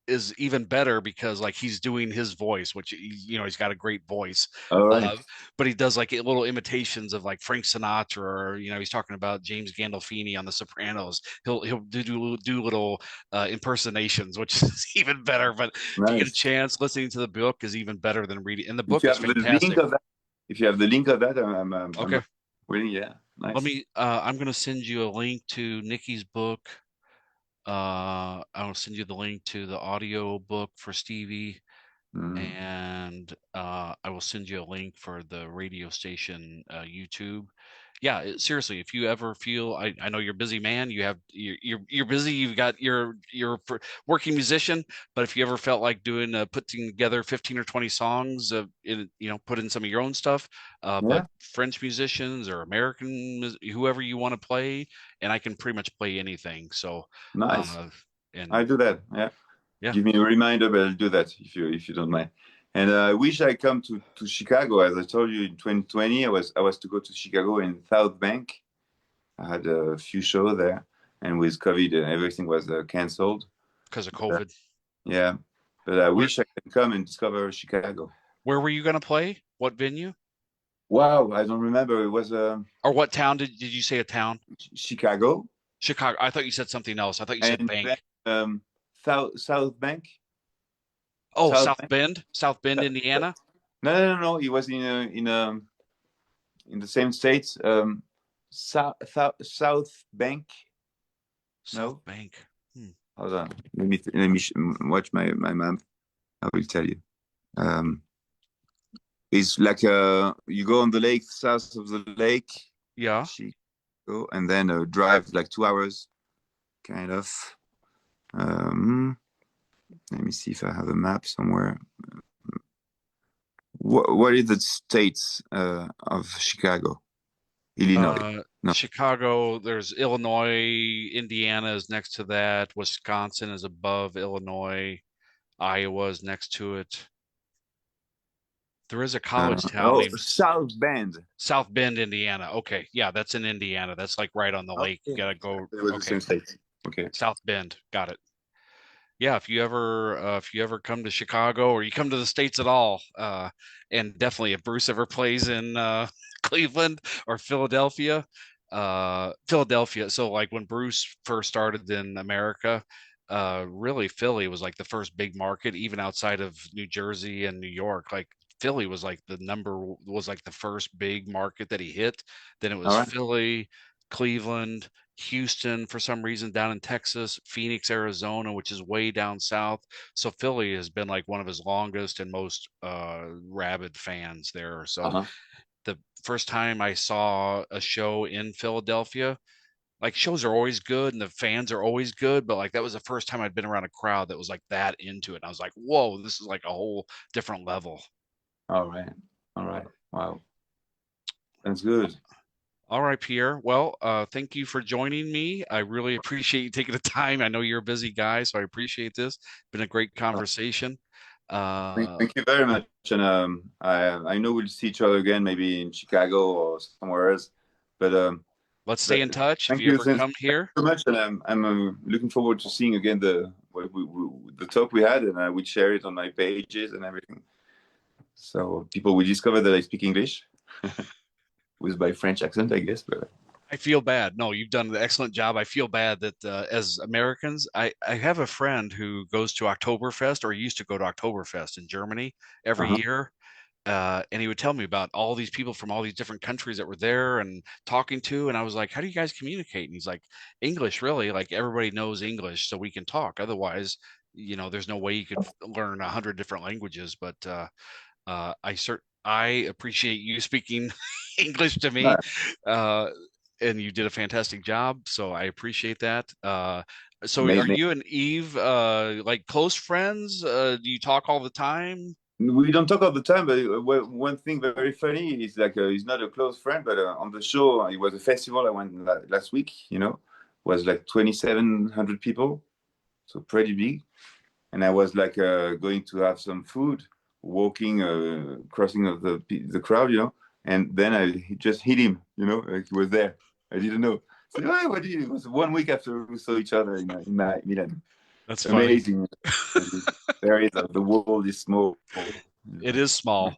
[SPEAKER 2] is even better, because like he's doing his voice, which you know he's got a great voice,
[SPEAKER 1] All
[SPEAKER 2] uh,
[SPEAKER 1] right.
[SPEAKER 2] but he does like little imitations of like Frank Sinatra, or you know he's talking about James Gandolfini on The Sopranos. He'll do little impersonations, which is even better. But if you get a
[SPEAKER 1] Nice.
[SPEAKER 2] chance, listening to the book is even better than reading. And the
[SPEAKER 1] If
[SPEAKER 2] book
[SPEAKER 1] you
[SPEAKER 2] is
[SPEAKER 1] have the link
[SPEAKER 2] fantastic.
[SPEAKER 1] of that, if you have the link of that,
[SPEAKER 2] Okay,
[SPEAKER 1] I'm really, yeah,
[SPEAKER 2] let
[SPEAKER 1] nice.
[SPEAKER 2] me. I'm gonna send you a link to Nikki's book. I'll send you the link to the audio book for Stevie,
[SPEAKER 1] Mm.
[SPEAKER 2] and I will send you a link for the radio station YouTube. Yeah, seriously, if you ever feel, I know you're a busy man, you're busy, you've got your working musician, but if you ever felt like doing putting together 15 or 20 songs, you know, put in some of your own stuff, but
[SPEAKER 1] Yeah,
[SPEAKER 2] French musicians or American, whoever you want to play, and I can pretty much play anything. So,
[SPEAKER 1] nice.
[SPEAKER 2] uh, and
[SPEAKER 1] I do that. Yeah.
[SPEAKER 2] yeah.
[SPEAKER 1] Give me a reminder, but I'll do that if you don't mind. And I wish I come to Chicago. As I told you, in 2020, I was to go to Chicago in South Bank. I had a few shows there, and with COVID, everything was canceled.
[SPEAKER 2] because of
[SPEAKER 1] Uh,
[SPEAKER 2] COVID.
[SPEAKER 1] yeah, but I
[SPEAKER 2] Where
[SPEAKER 1] wish I could come and discover Chicago.
[SPEAKER 2] where were you going to play? What venue?
[SPEAKER 1] Wow, I don't remember. It was
[SPEAKER 2] Or what town did you say a town?
[SPEAKER 1] Chicago,
[SPEAKER 2] Chicago. I thought you said something else. I thought you said
[SPEAKER 1] and then
[SPEAKER 2] bank.
[SPEAKER 1] South Bank,
[SPEAKER 2] Oh,
[SPEAKER 1] South
[SPEAKER 2] South
[SPEAKER 1] Bank.
[SPEAKER 2] Bend, South Bend, Indiana.
[SPEAKER 1] No, no, no, no. It was in the same states. South Bank.
[SPEAKER 2] South
[SPEAKER 1] No,
[SPEAKER 2] Bank. Hmm.
[SPEAKER 1] hold on. Let me watch my map. I will tell you. Um, it's like you go on the lake, south of the lake,
[SPEAKER 2] Yeah.
[SPEAKER 1] Chicago, and then drive like 2 hours, kind of. Um, Let me see if I have a map somewhere. What is the states of Chicago? Illinois. No.
[SPEAKER 2] Chicago, there's Illinois, Indiana is next to that, Wisconsin is above Illinois, Iowa is next to it. There is a college town
[SPEAKER 1] Oh,
[SPEAKER 2] named
[SPEAKER 1] South Bend.
[SPEAKER 2] South Bend, Indiana. Okay, yeah, that's in Indiana. That's like right on the lake. You
[SPEAKER 1] Okay.
[SPEAKER 2] gotta go.
[SPEAKER 1] It was the
[SPEAKER 2] Okay,
[SPEAKER 1] same state. Okay.
[SPEAKER 2] South Bend. Got it. Yeah, if you ever come to Chicago or you come to the States at all, and definitely if Bruce ever plays in Cleveland or Philadelphia, Philadelphia. So like when Bruce first started in America, really Philly was like the first big market, even outside of New Jersey and New York. Like Philly was like was like the first big market that he hit. Then it
[SPEAKER 1] All
[SPEAKER 2] was
[SPEAKER 1] right.
[SPEAKER 2] Philly, Cleveland, Houston for some reason down in Texas, Phoenix, Arizona, which is way down south. So Philly has been like one of his longest and most rabid fans there. So
[SPEAKER 1] Uh-huh.
[SPEAKER 2] the first time I saw a show in Philadelphia, like shows are always good and the fans are always good, but like that was the first time I'd been around a crowd that was like that into it. And I was like, whoa, this is like a whole different level.
[SPEAKER 1] All right. All right. Wow. That's good.
[SPEAKER 2] All right, Pierre. Well, thank you for joining me. I really appreciate you taking the time. I know you're a busy guy, so I appreciate this. Been a great conversation. Uh,
[SPEAKER 1] Thank you very much. And I know we'll see each other again, maybe in Chicago or somewhere else. But
[SPEAKER 2] let's stay
[SPEAKER 1] but
[SPEAKER 2] in touch. If
[SPEAKER 1] thank
[SPEAKER 2] you
[SPEAKER 1] you
[SPEAKER 2] ever come here,
[SPEAKER 1] so much, and I'm looking forward to seeing again the talk we had, and I will share it on my pages and everything. So people will discover that I speak English with my French accent, I guess. But
[SPEAKER 2] I feel bad. No, you've done an excellent job. I feel bad that as Americans, I have a friend who goes to Oktoberfest or used to go to Oktoberfest in Germany every
[SPEAKER 1] uh-huh.
[SPEAKER 2] year. And he would tell me about all these people from all these different countries that were there and talking to. And I was like, how do you guys communicate? And he's like, English, really? Like everybody knows English, so we can talk. Otherwise, there's no way you could learn 100 different languages. But I appreciate you speaking English to me. Uh, and you did a fantastic job, so I appreciate that. So are
[SPEAKER 1] Maybe
[SPEAKER 2] you and Eve like close friends? Do you talk all the time?
[SPEAKER 1] we don't talk all the time, but one thing very funny is like he's not a close friend, but on the show, it was a festival I went last week. Was like 2,700 people, so pretty big. And I was like going to have some food, walking, crossing of the crowd, and then I just hit him, like he was there. I didn't know. So, "Oh, what did you?" It was 1 week after we saw each other in Milan.
[SPEAKER 2] That's funny.
[SPEAKER 1] Amazing. There is the world is small.
[SPEAKER 2] It is small.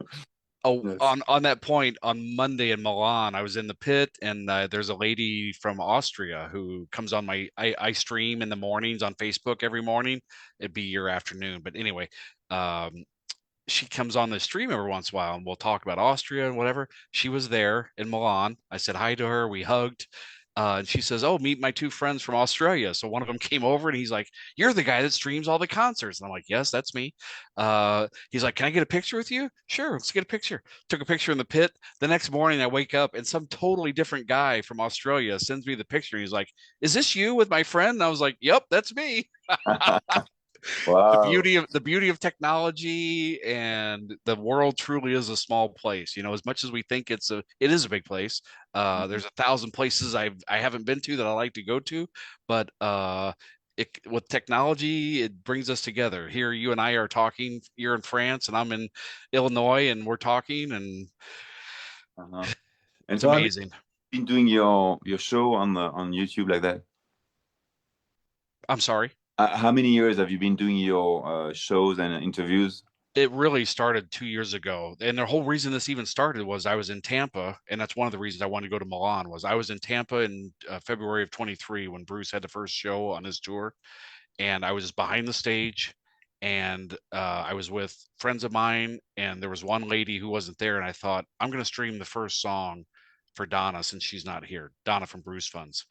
[SPEAKER 2] Oh,
[SPEAKER 1] Yes.
[SPEAKER 2] on that point, on Monday in Milan, I was in the pit, and there's a lady from Austria who comes on I stream in the mornings on Facebook every morning. It'd be your afternoon, but anyway, um, she comes on the stream every once in a while, and we'll talk about Austria and whatever. She was there in Milan. I said hi to her. We hugged. And she says, "Oh, meet my two friends from Australia." So one of them came over and he's like, "You're the guy that streams all the concerts." And I'm like, "Yes, that's me." He's like, "Can I get a picture with you?" Sure, let's get a picture. Took a picture in the pit. The next morning, I wake up and some totally different guy from Australia sends me the picture. He's like, "Is this you with my friend?" And I was like, "Yep, that's me."
[SPEAKER 1] Wow.
[SPEAKER 2] The beauty of technology, and the world truly is a small place. As much as we think it is a big place. There's 1,000 places I haven't been to that I like to go to, but with technology, it brings us together. Here, you and I are talking. You're in France, and I'm in Illinois, and we're talking, and
[SPEAKER 1] Uh-huh. And
[SPEAKER 2] it's
[SPEAKER 1] so, have you
[SPEAKER 2] amazing.
[SPEAKER 1] been doing your show on YouTube like that?
[SPEAKER 2] I'm sorry.
[SPEAKER 1] How many years have you been doing your shows and interviews?
[SPEAKER 2] It really started 2 years ago, and the whole reason this even started was I was in Tampa, and that's one of the reasons I wanted to go to Milan. Was I was in Tampa in February of 23 when Bruce had the first show on his tour, and I was just behind the stage, and I was with friends of mine, and there was one lady who wasn't there, and I thought I'm going to stream the first song for Donna since she's not here. Donna from Bruce Funds.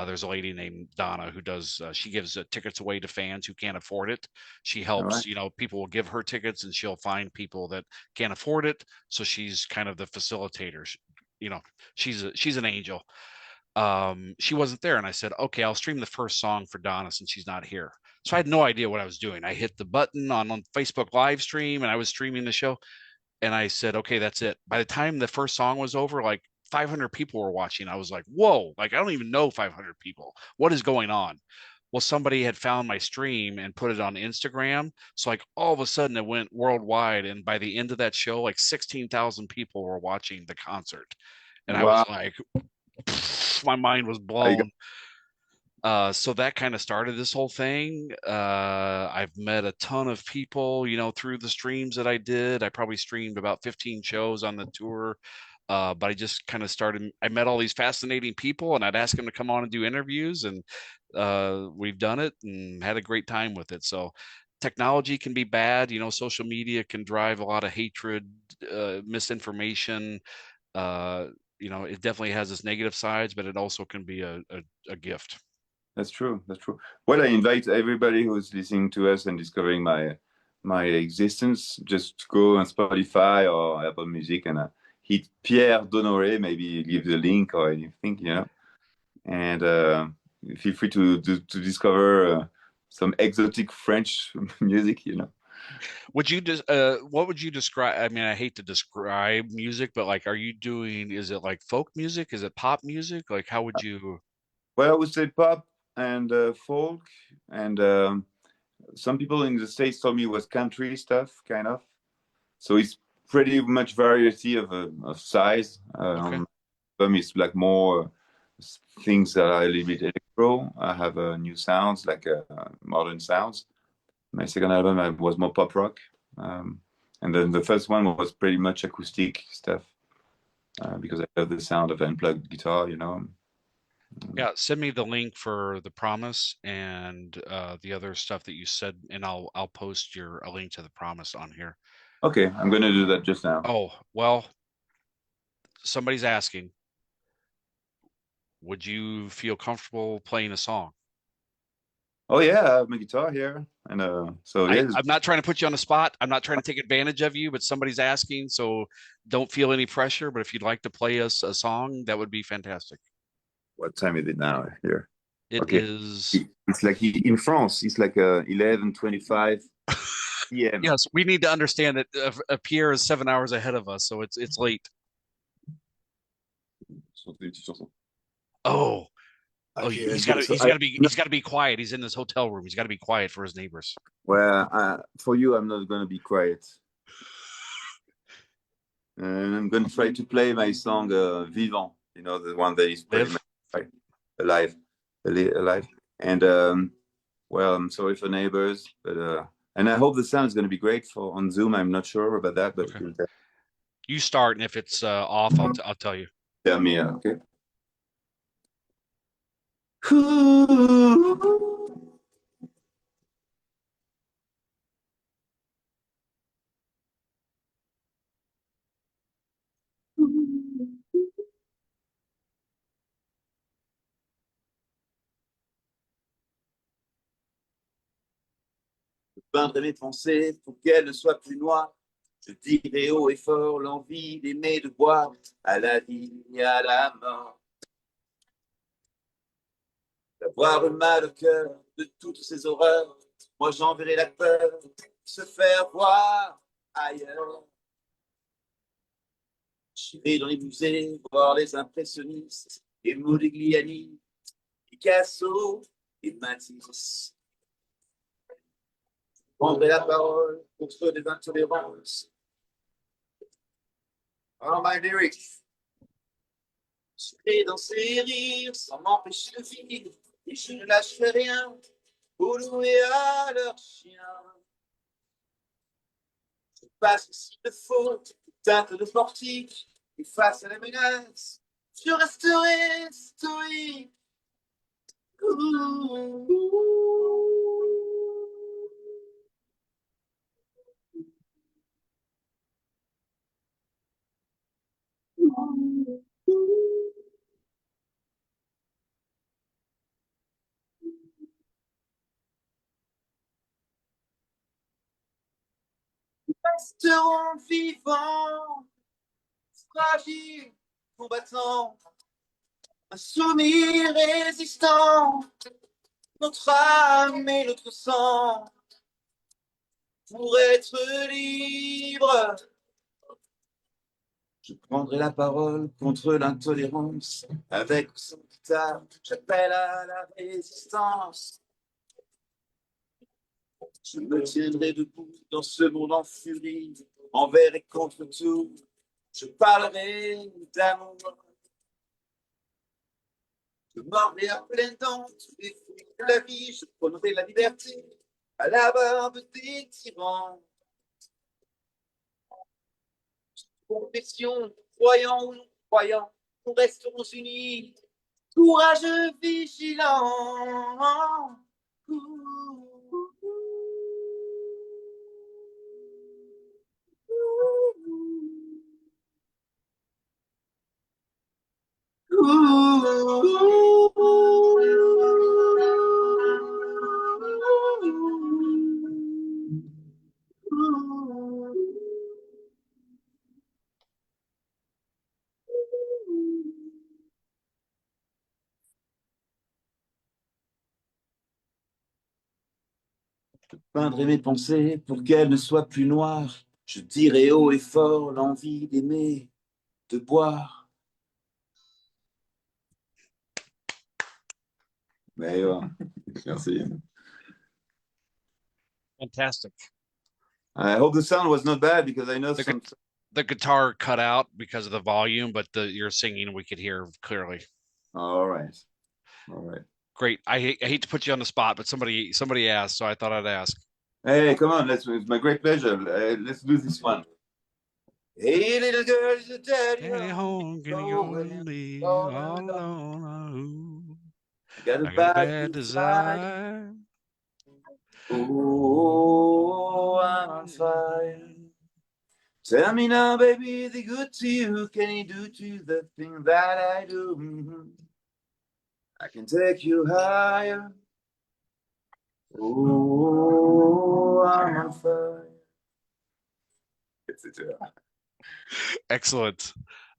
[SPEAKER 2] There's a lady named Donna who does. She gives tickets away to fans who can't afford it. She
[SPEAKER 1] All right.
[SPEAKER 2] helps. People will give her tickets, and she'll find people that can't afford it. So she's kind of the facilitator. You know, she's an angel. She wasn't there, and I said, okay, I'll stream the first song for Donna since she's not here. So I had no idea what I was doing. I hit the button on Facebook live stream, and I was streaming the show, and I said, okay, that's it. By the time the first song was over, like 500 people were watching. I was like, whoa, like I don't even know 500 people. What is going on? Well, somebody had found my stream and put it on Instagram. So like all of a sudden it went worldwide. And by the end of that show, like 16,000 people were watching the concert. And I
[SPEAKER 1] Wow.
[SPEAKER 2] was like, my mind was blown. So that kind of started this whole thing. I've met a ton of people, through the streams that I did. I probably streamed about 15 shows on the tour. But I just kind of started, I met all these fascinating people, and I'd ask them to come on and do interviews, and we've done it and had a great time with it. So technology can be bad. Social media can drive a lot of hatred, misinformation. It definitely has its negative sides, but it also can be a gift.
[SPEAKER 1] That's true. That's true. Well, I invite everybody who's listening to us and discovering my existence, just go on Spotify or Apple Music and hit Pierre Donore. Maybe give the link or anything. And feel free to discover some exotic French music.
[SPEAKER 2] Would you just what would you describe? I mean, I hate to describe music, but like, is it like folk music? Is it pop music? Like, how would you?
[SPEAKER 1] Well, I would say pop and folk, and some people in the States told me it was country stuff, kind of. So it's pretty much variety of size.
[SPEAKER 2] Okay.
[SPEAKER 1] Album is like more things that are a little bit electro. I have new sounds, like modern sounds. My second album was more pop rock, and then the first one was pretty much acoustic stuff because I love the sound of unplugged guitar.
[SPEAKER 2] Yeah, send me the link for The Promise and the other stuff that you said, and I'll post a link to The Promise on here.
[SPEAKER 1] Okay, I'm gonna do that just now.
[SPEAKER 2] Oh, well, somebody's asking, would you feel comfortable playing a song?
[SPEAKER 1] Oh yeah, I have my guitar here, and so yes.
[SPEAKER 2] I'm not trying to put you on the spot. I'm not trying to take advantage of you, but somebody's asking, so don't feel any pressure. But if you'd like to play us a song, that would be fantastic.
[SPEAKER 1] What time is it now here?
[SPEAKER 2] It
[SPEAKER 1] Okay,
[SPEAKER 2] is.
[SPEAKER 1] it's like in France. It's like 11:25 p.m.
[SPEAKER 2] Yes, we need to understand that Pierre is 7 hours ahead of us, so it's late. Oh,
[SPEAKER 1] Okay,
[SPEAKER 2] he's got to be quiet. He's in this hotel room. He's got to be quiet for his neighbors.
[SPEAKER 1] Well, for you, I'm not gonna be quiet. And I'm gonna try to play my song "Vivant." The one that is pretty much alive, alive. And well, I'm sorry for neighbors, but and I hope the sound is gonna be great on Zoom. I'm not sure about that, but
[SPEAKER 2] okay. You start, and if it's off, I'll tell you.
[SPEAKER 1] Tell me, okay. Peindre mes pensées pour qu'elles ne soient plus noires. Je dirai haut et fort l'envie d'aimer, de boire à la vie et à la mort. D'avoir mal au cœur de toutes ces horreurs, moi j'enverrai la peur se faire voir ailleurs. J'irai dans les musées voir les impressionnistes, et Modigliani, Picasso, et Mathis. Prendrai la parole contre les intolérances. Oh, my lyrics. Je dans ses rires sans m'empêcher de vivre, et je ne lâcherai rien pour louer à leur chien. Je passe s'il le faut, teinte de portique, et face à la menace, je resterai stoïque. Resteront vivants, fragiles, combattants, insoumis, résistants, notre âme et notre sang, pour être libre. Je prendrai la parole contre l'intolérance, avec ou sans guitare, j'appelle à la résistance. Je me tiendrai debout dans ce monde en furie, envers et contre tout. Je parlerai d'amour. Je mordrai à pleines dents tous les fruits de la vie. Je prônerai la liberté à la barbe des tyrans. Confession, croyant ou non croyant, nous resterons unis. Courageux, vigilants. Je peindrai mes pensées pour qu'elles ne soient plus noires. Je dirai haut et fort l'envie d'aimer, de boire. Mais merci.
[SPEAKER 2] Fantastic.
[SPEAKER 1] I hope the sound was not bad because I know
[SPEAKER 2] the guitar cut out because of the volume, but your singing we could hear clearly.
[SPEAKER 1] All right.
[SPEAKER 2] Great. I hate to put you on the spot, but somebody asked, so I thought I'd ask.
[SPEAKER 1] Hey, come on, it's my great pleasure. Let's do this one. Hey, little girl, is your daddy home?
[SPEAKER 2] Gonna go leave all alone.
[SPEAKER 1] Got a
[SPEAKER 2] I got a
[SPEAKER 1] bad
[SPEAKER 2] bad desire.
[SPEAKER 1] Oh, I'm on fire. Tell me now, baby, is he good to you? Can he do to you the thing that I do? I can take you higher. Oh, I'm on fire. Etc.
[SPEAKER 2] Excellent.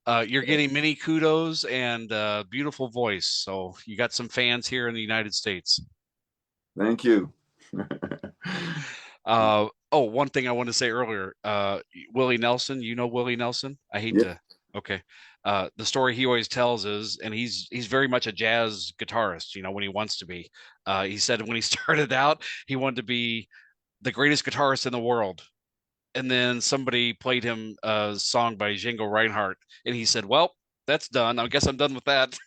[SPEAKER 2] You're getting many kudos and beautiful voice. So you got some fans here in the United States.
[SPEAKER 1] Thank you.
[SPEAKER 2] One thing I wanted to say earlier, Willie Nelson, you know Willie Nelson? I hate to. Okay. The story he always tells is, and he's very much a jazz guitarist, when he wants to be. He said when he started out, he wanted to be the greatest guitarist in the world. And then somebody played him a song by Django Reinhardt, and he said, "Well, that's done. I guess I'm done with that."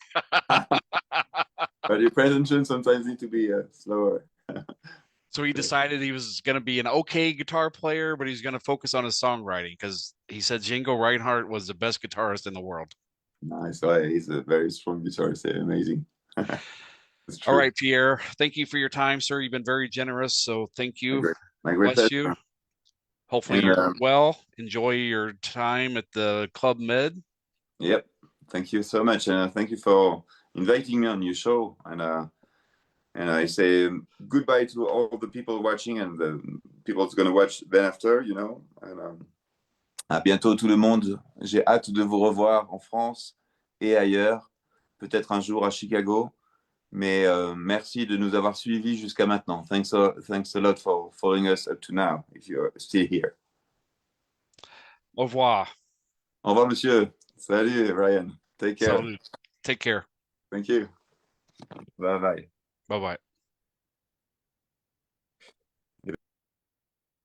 [SPEAKER 1] But your presentation sometimes need to be slower.
[SPEAKER 2] So he decided he was going to be an okay guitar player, but he's going to focus on his songwriting because he said Django Reinhardt was the best guitarist in the world.
[SPEAKER 1] Nice. Oh, yeah, he's a very strong guitarist. Amazing.
[SPEAKER 2] All right, Pierre. Thank you for your time, sir. You've been very generous. So thank you.
[SPEAKER 1] My great
[SPEAKER 2] Bless
[SPEAKER 1] pleasure.
[SPEAKER 2] you. Hopefully you're well. Enjoy your time at the Club Med.
[SPEAKER 1] Yep. Thank you so much. And thank you for inviting me on your show. And I say goodbye to all the people watching and the people that's going to watch then after, And à bientôt tout le monde. J'ai hâte de vous revoir en France et ailleurs. Peut-être un jour à Chicago. Mais merci de nous avoir suivis jusqu'à maintenant. Thanks a lot for following us up to now, if you're still here.
[SPEAKER 2] Au revoir.
[SPEAKER 1] Au revoir, monsieur. Salut, Ryan. Take care.
[SPEAKER 2] Salut. Take care.
[SPEAKER 1] Thank you. Bye-bye.
[SPEAKER 2] Bye-bye.